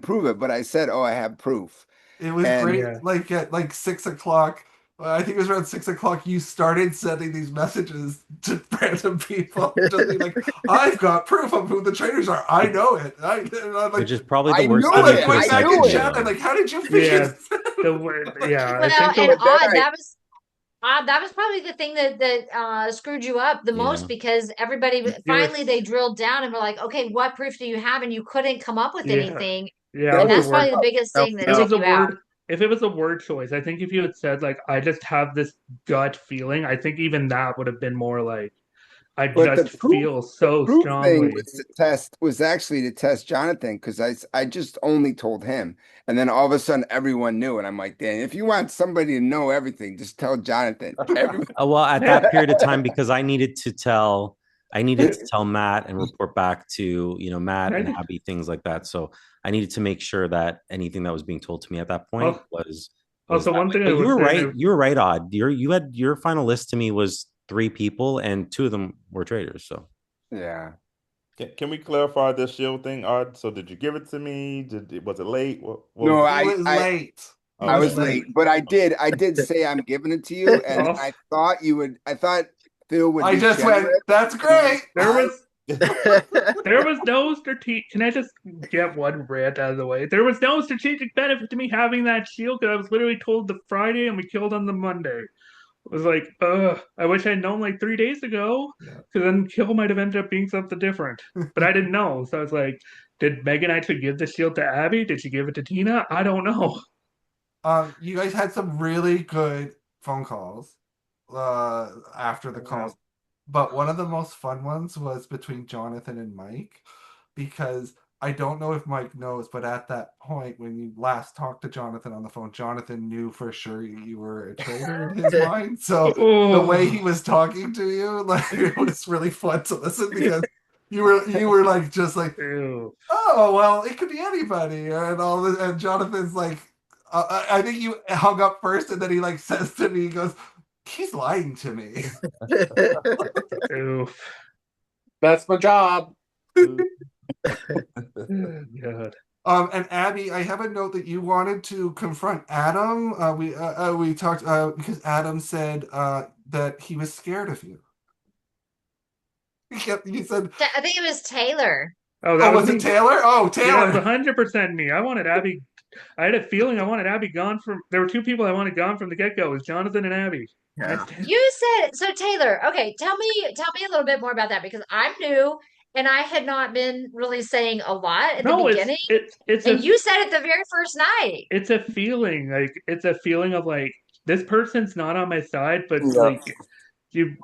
prove it. But I said, oh, I have proof, It was and great. Yeah. Like at like 6 o'clock, I think it was around 6 o'clock. You started sending these messages to random people, just being like, "I've got proof of who the traitors are. I know it." And I'm like, which is probably the I worst knew thing you like it. could have going I said back to in knew me, it. chat. I'm though. like, "How did you figure?" Yeah. Yeah. I Well, think the and But then odd that was probably the thing that screwed you up the most Yeah. because everybody you're finally they drilled down and were like, okay, what proof do you have? And you couldn't come up with yeah. anything, Yeah, it that and was the that's was probably word. the biggest No, thing that It took was a you out. word. If it was a word choice, I think if you had said like, "I just have this gut feeling," I think even that would have been more like, "I But just feel the so proof thing strongly." was actually to test Jonathan because I just only told him, and then all of a sudden everyone knew, and I'm like, Dan, if you want somebody to know everything, just tell Jonathan. Everyone. Well, at that period of time, because I needed to tell Matt and report back to, Matt I and think Abby, things like that. So I needed to make sure that anything that was being told to me at that point also, was also that one way. thing I But you would were say, right. You were right, Odd. You had your final list to me was 3 people, and 2 of them were traitors. So Yeah. Can we clarify this shield thing, Art? So did you give it to me? Was it late? What No, was He was late. He I okay? was was late. late, but I did say I'm giving it to you, and also, I thought Phil would I be just went, generous "That's and give great." there five. was no strategic. Can I just get one rant out of the way? There was no strategic benefit to me having that shield because I was literally told the Friday and we killed on the Monday. It was like, I wish I'd known like 3 days ago, Yeah. because then kill might have ended up being something different. But I didn't know, so I was like, did Megan actually give the shield to Abby? Did she give it to Tina? I don't know. You guys had some really good phone calls after the Yeah. calls, but one of the most fun ones was between Jonathan and Mike because I don't know if Mike knows, but at that point when you last talked to Jonathan on the phone, Jonathan knew for sure you were a traitor in his mind. So the way he Oh, was talking to you, like it was really fun to listen because you were like just like, ew. oh well, it could be anybody, and all this. And Jonathan's like, I think you hung up first, and then he like says to me, he goes, "He's lying to me." Ew. That's my job. God. And Abby, I have a note that you wanted to confront Adam. We talked because Adam said that he was scared of you. You said, I think it was Taylor. Oh, that "Oh, was was it me. Taylor? Oh, Yeah, it was Taylor." 100% me. I wanted Abby. I had a feeling I wanted Abby gone from. There were 2 people I wanted gone from the get go. It was Jonathan and Abby. I Yeah. stand. You said so, Taylor. Okay, tell me a little bit more about that because I'm new and I had not been really saying a lot at the No, beginning, it's and a you said it the very first night. it's a feeling like it's a feeling of like this person's not on my side, but Yeah. like you.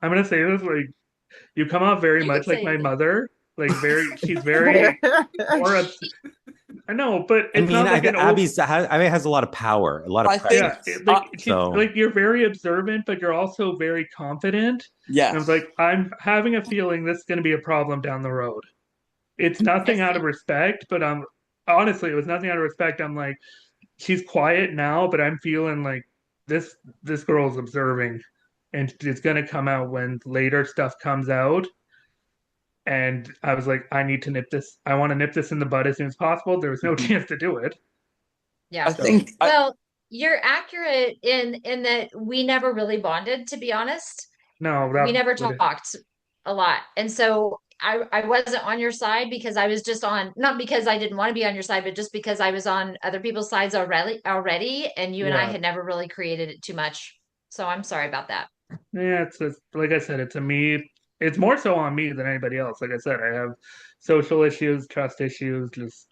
I'm gonna say this like you come out very You can much like say my anything. mother. Like she's very more upset. I know, but I it's mean, not like an old. Abby has a lot of power, a lot of I think, Yeah, presence. like she's So like you're very observant, but you're also very confident. And I was yes. like, I'm having a feeling this is going to be a problem down the road. It's I nothing out of see. respect, but honestly, it was nothing out of respect. I'm like, she's quiet now, but I'm feeling like this girl's observing, and it's going to come out when later stuff comes out. And I was like, I need to nip this. I want to nip this in the bud as soon as possible. There was no chance to do it. I Yeah. So think Well, you're accurate in that we never really bonded, to be honest. no, We that never would talked a lot. And so I wasn't on your side because I was just on, not because I didn't want to be on your side, but just because I was on other people's sides already, and you and I yeah. had never really created it too much. So I'm sorry about that. Yeah, like I said, it's a me. It's more so on me than anybody else. Like I said, I have social issues, trust issues. Just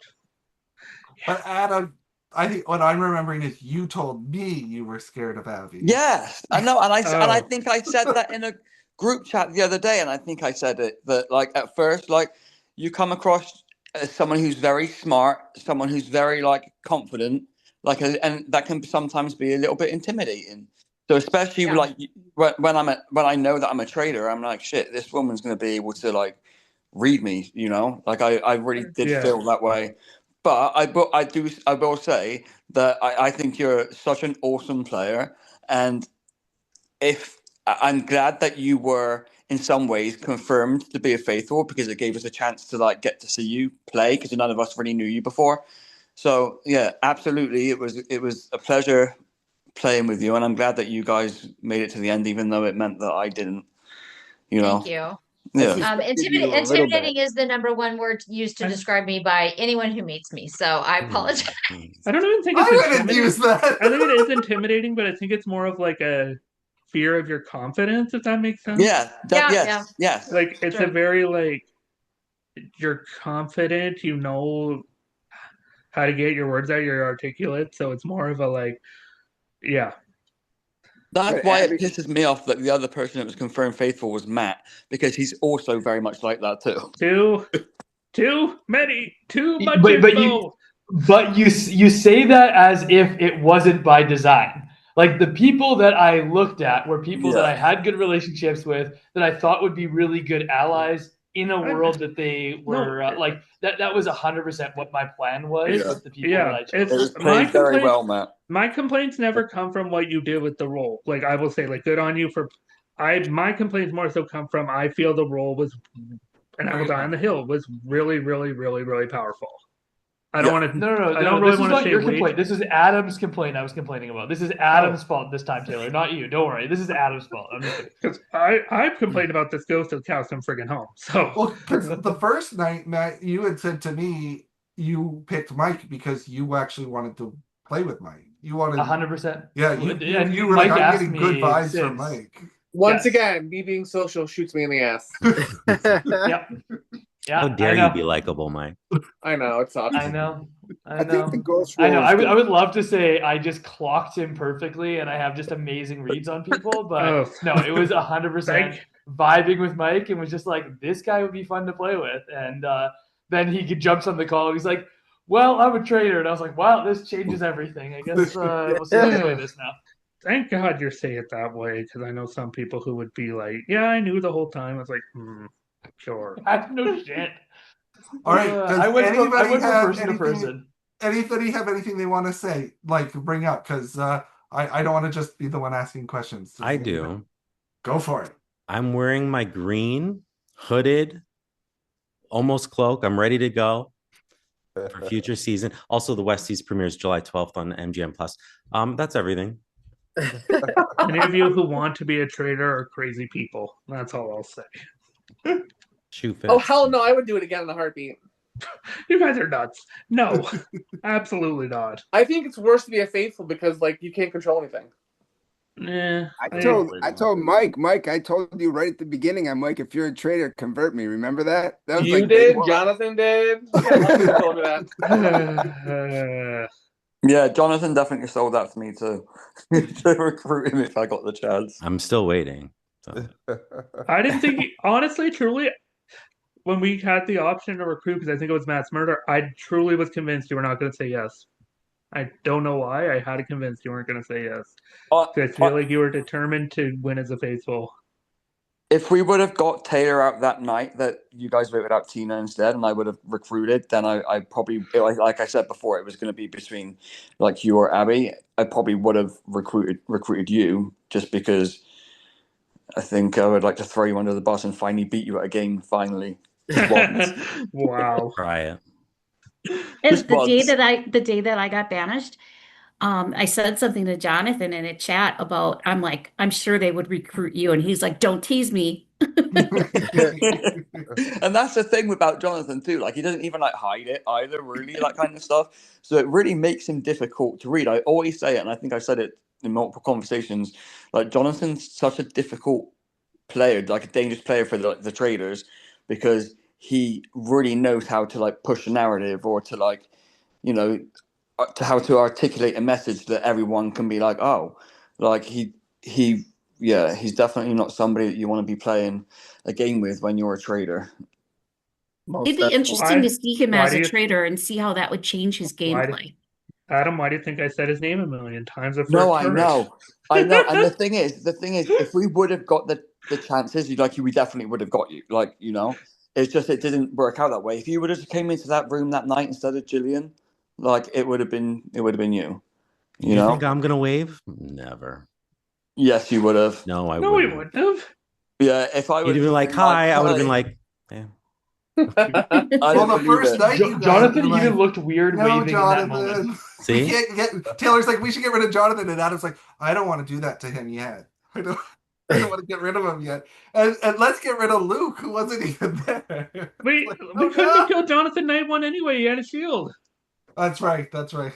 But Adam, I think what I'm remembering is you told me you were scared of Abby. yes, I know, and I oh think I said that in a group chat the other day, and I think I said it that like at first, like you come across as someone who's very smart, someone who's very like confident, and that can sometimes be a little bit intimidating. So especially Yeah. like when I know that I'm a trader, I'm like, shit, this woman's gonna be able to like read me, like I really did yeah, feel that way. But I will say that I think you're such an awesome player, and if I'm glad that you were in some ways confirmed to be a faithful because it gave us a chance to like get to see you play because none of us really knew you before. So yeah, absolutely, it was a pleasure playing with you, and I'm glad that you guys made it to the end, even though it meant that I didn't. You know, Thank you. yeah. Suspected you a little bit. Intimidating is the number one word used to describe me by anyone who meets me. So I apologize. I don't even think I it's wouldn't intimidating. use that. I think it is intimidating, but I think it's more of like a fear of your confidence, if that makes sense. Yeah, yes. Like it's a Sure. very like you're confident, you know how to get your words out, you're articulate, so it's more of a like, yeah. That's But why Abby, it pisses me off that the other person that was confirmed faithful was Matt, because he's also very much like that too. Too much But you say that as if it wasn't by design. Like the people that I looked at were people that I had good relationships with, that I thought would be really good allies in a world that they were like that. That was 100% what my plan was with the people that I chose. It was played very well, Matt. My complaints never come from what you did with the role. Like I will say, like good on you for. My complaints more so come from I feel the role was, and I will die on the hill was really, really, really, really powerful. I don't want to. No. I don't really want to say your complaint. This is Adam's complaint. I was complaining about. This is Adam's fault this time, Taylor, not you. Don't worry. This is Adam's fault. I'm just kidding. Because I've complained about this ghost of cows I'm friggin' home. So well, because the first night, Matt, you had said to me you picked Mike because you actually wanted to play with Mike. You wanted 100%. Yeah, you were like, I'm getting good vibes from Mike. Once again, me being social shoots me in the ass. Yep. Yeah, how dare you be likable, Mike? I know it sucks. I know. I think the ghost I know. role I would love to say I just clocked him perfectly and I have just amazing reads on people, but no, it was 100% vibing with Mike and was just like, this guy would be fun to play with. And then he jumps on the call. He's like, well, I'm a traitor. And I was like, wow, this changes everything. I guess we'll see how to play this now. Thank God you're saying it that way, because I know some people who would be like, yeah, I knew the whole time. I was like, sure. I have no shit. All right. I went from person to person. Anybody have anything they want to say, like bring up? Because I don't want to just be the one asking questions. I do. Go for it. I'm wearing my green hooded, almost cloak. I'm ready to go for future season. Also, the Westies premieres July 12th on MGM Plus. That's everything. Any of you who want to be a traitor are crazy people. That's all I'll say. Shoot Oh hell no! I would do it again in a heartbeat. You guys are nuts. No, absolutely not. I think it's worse to be a faithful because like you can't control anything. Yeah, I told Mike, I told you right at the beginning. I'm like, if you're a traitor, convert me. Remember that? That was you like did. Jonathan did. Yeah, told me that. Yeah, Jonathan definitely sold that to me too. To recruit him if I got the chance. I'm still waiting. So. I didn't think, honestly, truly, when we had the option to recruit, because I think it was Matt's murder, I truly was convinced you were not going to say yes. I don't know why. I had to convince you weren't going to say yes. I feel like you were determined to win as a faithful. If we would have got Taylor out that night, that you guys voted out Tina instead, and I would have recruited, then I probably, like I said before, it was going to be between like you or Abby. I probably would have recruited you just because I think I would like to throw you under the bus and finally beat you at a game. Finally, wow! Try it. Is the day that I got banished, I said something to Jonathan in a chat about, I'm sure they would recruit you. And he's like, don't tease me. And that's the thing about Jonathan too. Like he doesn't even like hide it either, really, that kind of stuff. So it really makes him difficult to read. I always say it, and I think I said it in multiple conversations. Like Jonathan's such a difficult player, like a dangerous player for the traders, because he really knows how to like push a narrative or to like, to how to articulate a message that everyone can be like, oh, like he's definitely not somebody that you want to be playing a game with when you're a trader. It'd be interesting to see him as a trader and see how that would change his gameplay. Adam, why do you think I said his name a million times? No, I know. And the thing is, if we would have got the chances, we definitely would have got you. It's just it didn't work out that way. If you would have came into that room that night instead of Jillian, it would have been you. You think I'm gonna wave? Never. Yes, you would have. No, I wouldn't. No, he wouldn't have. Yeah, if I He'd would have been like, hi. I would have been like, yeah. I Well, don't the believe first it. night you guys Jonathan were even like, looked weird no, waving in that moment. Jonathan. We See? can't get Taylor's like, we should get rid of Jonathan, and Adam's like, I don't want to do that to him yet. I don't want to get rid of him yet. And let's get rid of Luke, who wasn't even there. It's We like, we oh couldn't have no. killed Jonathan night one anyway. He had a shield. That's right. That's right.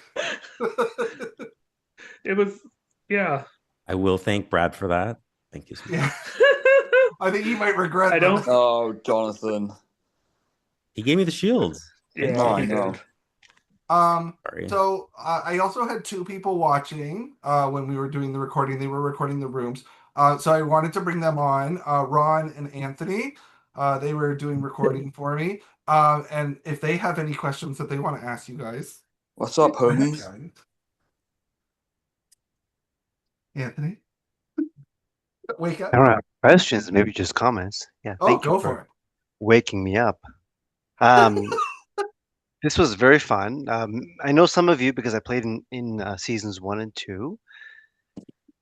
It was yeah. I will thank Brad for that. Thank you so much. Yeah. I think he might regret I don't. that. Oh, Jonathan. He gave me the shields. Thank Yeah, No, he I know. did. Sorry. So I also had two people watching when we were doing the recording. They were recording the rooms. So I wanted to bring them on, Ron and Anthony. They were doing recording for me. And if they have any questions that they want to ask you guys, What's up, go ahead, homies? Kevin. Anthony, wake up. I don't have questions, maybe just comments. Yeah, Oh, thank you go for for waking me up. Um, this was very fun. I know some of you because I played in seasons 1 and 2.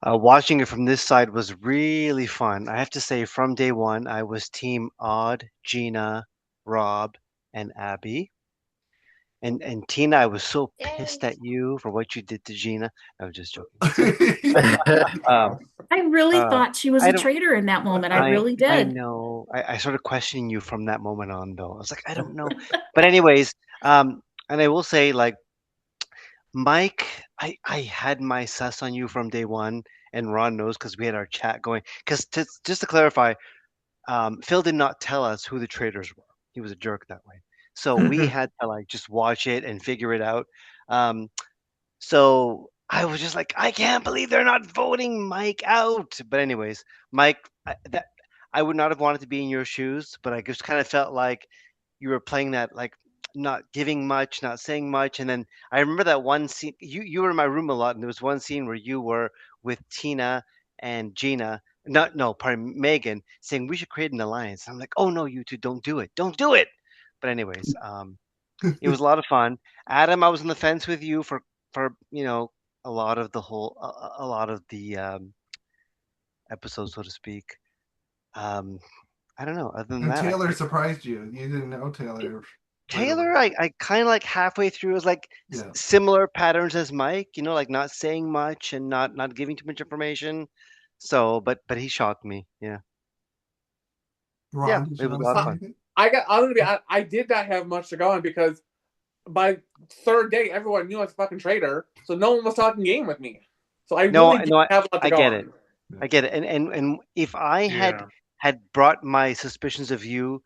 Watching it from this side was really fun. I have to say, from day one, I was team Odd, Gina, Rob, and Abby. And Tina, I was so pissed Yay. at you for what you did to Gina. I was just joking. it. I really Uh, thought she was I a don't. traitor in that moment. I I really I did. know. I started questioning you from that moment on, though. I was like, I don't know. But anyways, and I will say, like, Mike, I had my sus on you from day one, and Ron knows because we had our chat going. Because just to clarify, Phil did not tell us who the traitors were. He was a jerk that way. So we had to like just watch it and figure it out. Um, so I was just like, I can't believe they're not voting Mike out. But anyways, Mike, I would not have wanted to be in your shoes, but I just kind of felt like you were playing that like not giving much, not saying much. And then I remember that one scene. You were in my room a lot, and there was one scene where you were with Tina and Gina. Not no, pardon, Megan, saying we should create an alliance. I'm like, oh no, you two don't do it, don't do it. But anyways, it was a lot of fun. Adam, I was on the fence with you for a lot of the a lot of the episodes, so to speak. Um, I don't know. Other than And that, Taylor surprised you. You didn't know Taylor right away. Taylor, I kind of like halfway through was like Yeah. similar patterns as Mike. Like not saying much and not giving too much information. So, but he shocked me. Yeah, yeah, Ron, did it you was want a to lot say of fun. anything? I'm gonna be. I did not have much to go on because by third day everyone knew I was a fucking traitor, so no one was talking game with me. So I No, really didn't no, have a lot to I go get it. on. I get it. And if I Yeah. had brought my suspicions of you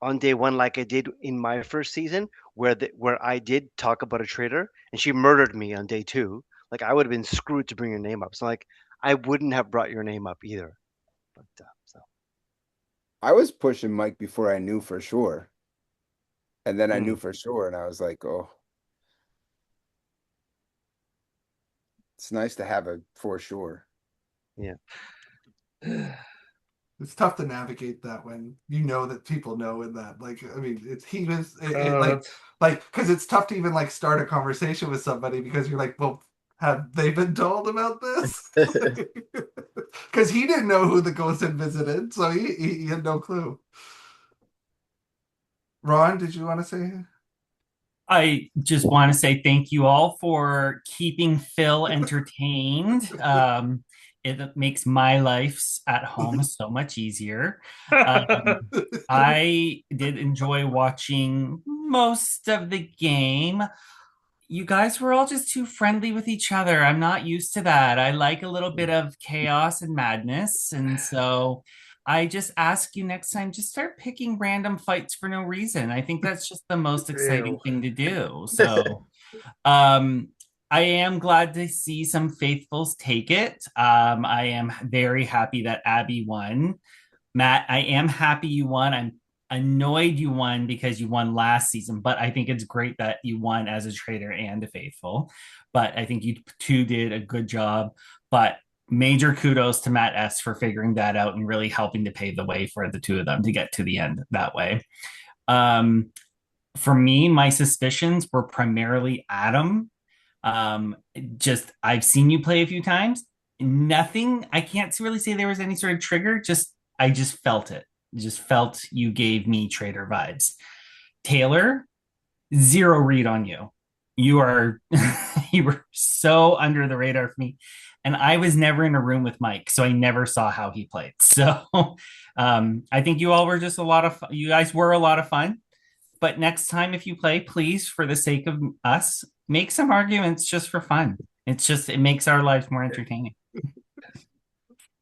on day one, like I did in my first season, where I did talk about a traitor and she murdered me on day two, like I would have been screwed to bring your name up. So like I wouldn't have brought your name up either. But so I was pushing Mike before I knew for sure. And then I Hmm. knew for sure, and I was like, oh, it's nice to have a for sure. Yeah. It's tough to navigate that when you know that people know in that. Like, I mean, That's like because it's tough to even like start a conversation with somebody because you're like, well, have they been told about this? Because he didn't know who the ghost had visited, so he had no clue. Ron, did you want to say? I just want to say thank you all for keeping Phil entertained. It makes my life at home so much easier. I did enjoy watching most of the game. You guys were all just too friendly with each other. I'm not used to that. I like a little bit of chaos and madness. And so I just ask you next time, just start picking random fights for no reason. I think that's just the most exciting ew. thing to do. So um I am glad to see some faithfuls take it. I am very happy that Abby won. Matt, I am happy you won. I'm annoyed you won because you won last season, but I think it's great that you won as a traitor and a faithful. But I think you two did a good job. But major kudos to Matt S for figuring that out and really helping to pave the way for the two of them to get to the end that way. Um, for me, my suspicions were primarily Adam. Just I've seen you play a few times. Nothing. I can't really say there was any sort of trigger. Just I just felt it. Just felt you gave me traitor vibes. Taylor, zero read on you. You are you were so under the radar for me. And I was never in a room with Mike, so I never saw how he played. So I think you all were just a lot of fun. You guys were a lot of fun. But next time if you play, please, for the sake of us, make some arguments just for fun. It makes our lives more entertaining.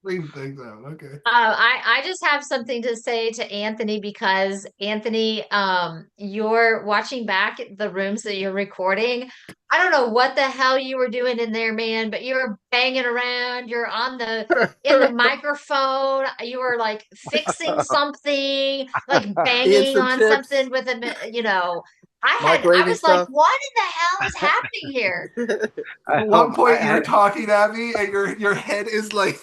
Clean things out. Okay. I just have something to say to Anthony because Anthony, you're watching back the rooms that you're recording. I don't know what the hell you were doing in there, man, but you were banging around. You're in the microphone. You were like fixing something, like Eating banging some on chips, something with I microwaving was like, stuff. what in the hell is happening here? At one point, you're talking at me, and your head is like.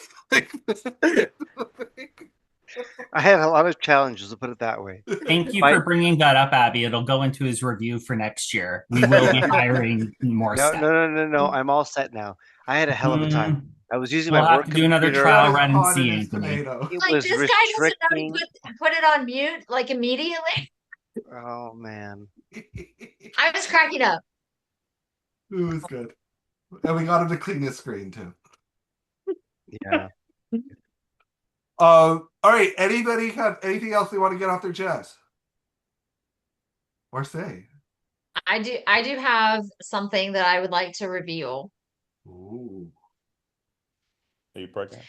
I had a lot of challenges, to put it that way. Thank you My- for bringing that up, Abby. It'll go into his review for next year. We will be hiring more No, staff. no. I'm all set now. I had a hell of a time. I was using We'll my have work to do another computer. trial As run and hot see, as Anthony. tomato. It Like was this guy doesn't know restricting. to put it on mute like immediately. Oh man. I was cracking up. It was good. And we got him to clean his screen too. Yeah. All right. Anybody have anything else they want to get off their chest? Or say? I do have something that I would like to reveal. Ooh. Are you pregnant?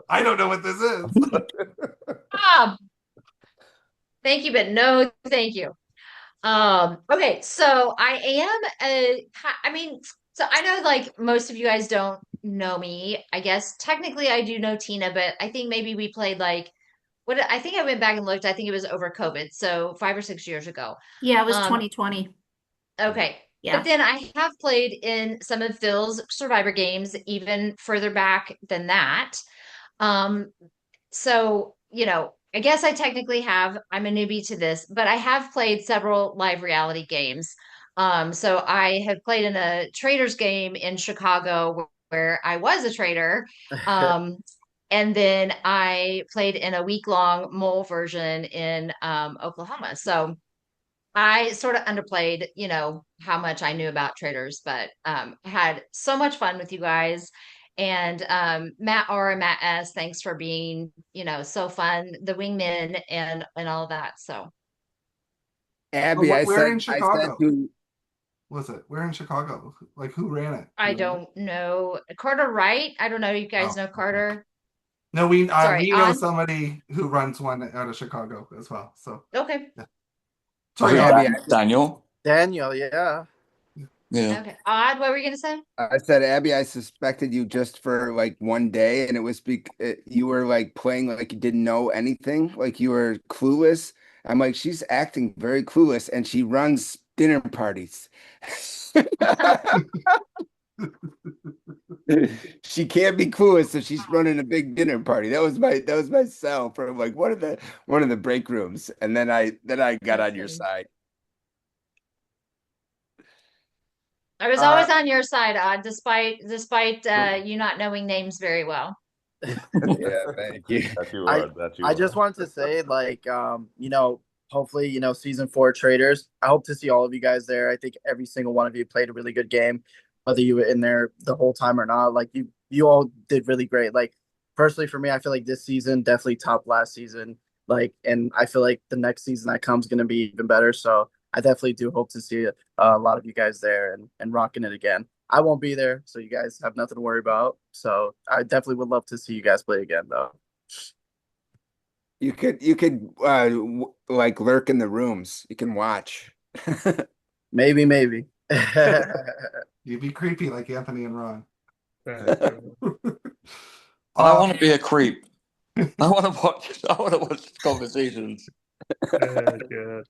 I don't know what this is. Thank you, but no, thank you. Okay, so so I know like most of you guys don't know me. I guess technically I do know Tina, but I think maybe we played like I think I went back and looked. I think it was over COVID, so 5 or 6 years ago. Yeah, it was Um, 2020. Okay. Yeah. But then I have played in some of Phil's Survivor games, even further back than that. Um, so, I guess I'm a newbie to this, but I have played several live reality games. So I have played in a Traitors game in Chicago where I was a traitor. And then I played in a week-long mole version in Oklahoma. So I sort of underplayed, how much I knew about traders, but had so much fun with you guys. And Matt R and Matt S, thanks for being, so fun, the wingmen and all of that. So Abby, We're in I said Chicago. to Was it? We're in Chicago. Like who ran it? I don't know. Carter Wright. I don't know. You guys Oh, know Carter? No, we Sorry, know on. somebody who runs one out of Chicago as well. So Okay. yeah. Was Sorry, it Abby, Daniel? Daniel, yeah. Yeah. Okay. Odd, what were you gonna say? I said, Abby, I suspected you just for like one day, and it was you were like playing like you didn't know anything, like you were clueless. I'm like, she's acting very clueless, and she runs dinner parties. She can't be clueless, so she's running a big dinner party. That was my cell from like one of the break rooms, and then I got on your side. I was always on your side, Odd, despite you not knowing names very well. Yeah, thank you. That you I are. That you I are. just wanted to say, like, hopefully, season 4 traders. I hope to see all of you guys there. I think every single one of you played a really good game, whether you were in there the whole time or not. Like you all did really great. Like personally for me, I feel like this season definitely topped last season. Like, and I feel like the next season that comes going to be even better. So I definitely do hope to see a lot of you guys there and rocking it again. I won't be there, so you guys have nothing to worry about. So I definitely would love to see you guys play again, though. You could like lurk in the rooms. You can watch. Maybe. You'd be creepy like Anthony and Ron. I want to be a creep. I want to watch conversations. Good.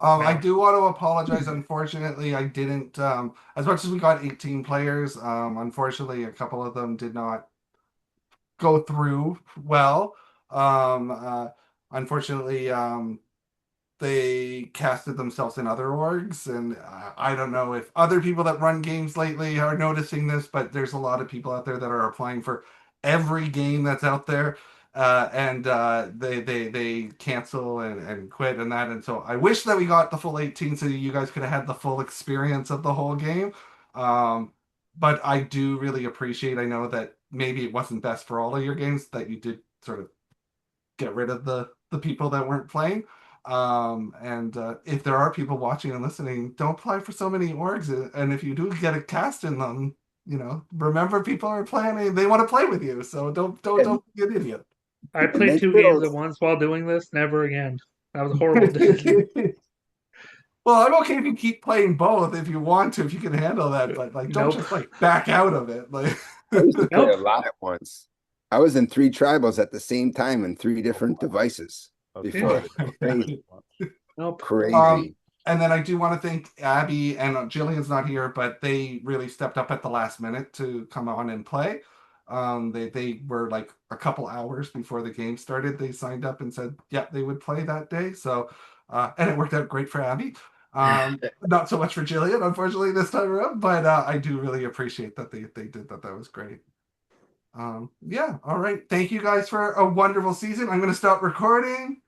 I do want to apologize. Unfortunately, I didn't. As much as we got 18 players, unfortunately, a couple of them did not go through well. Unfortunately, they casted themselves in other orgs, and I don't know if other people that run games lately are noticing this, but there's a lot of people out there that are applying for every game that's out there. And they cancel and quit and that. And so I wish that we got the full 18 so you guys could have had the full experience of the whole game. Um, but I do really appreciate, I know that maybe it wasn't best for all of your games that you did sort of get rid of the people that weren't playing. And if there are people watching and listening, don't apply for so many orgs. And if you do get a cast in them, remember people are playing. They want to play with you, so don't be an idiot. I And played then 2 games at Phil, once while doing this. Never again. That was a horrible decision. Well, I'm okay if you keep playing both if you want to, if you can handle that, but like don't Nope. just like back out of it. Like I used to play a Nope. lot at once. I was in 3 tribals at the same time in 3 different devices Okay. before. Crazy. Nope. Crazy. And then I do want to thank Abby and Jillian's not here, but they really stepped up at the last minute to come on and play. They were like a couple hours before the game started. They signed up and said, yeah, they would play that day. So, and it worked out great for Abby. Not so much for Jillian, unfortunately, this time around, but I do really appreciate that they did that. That was great. Yeah, all right. Thank you guys for a wonderful season. I'm going to stop recording.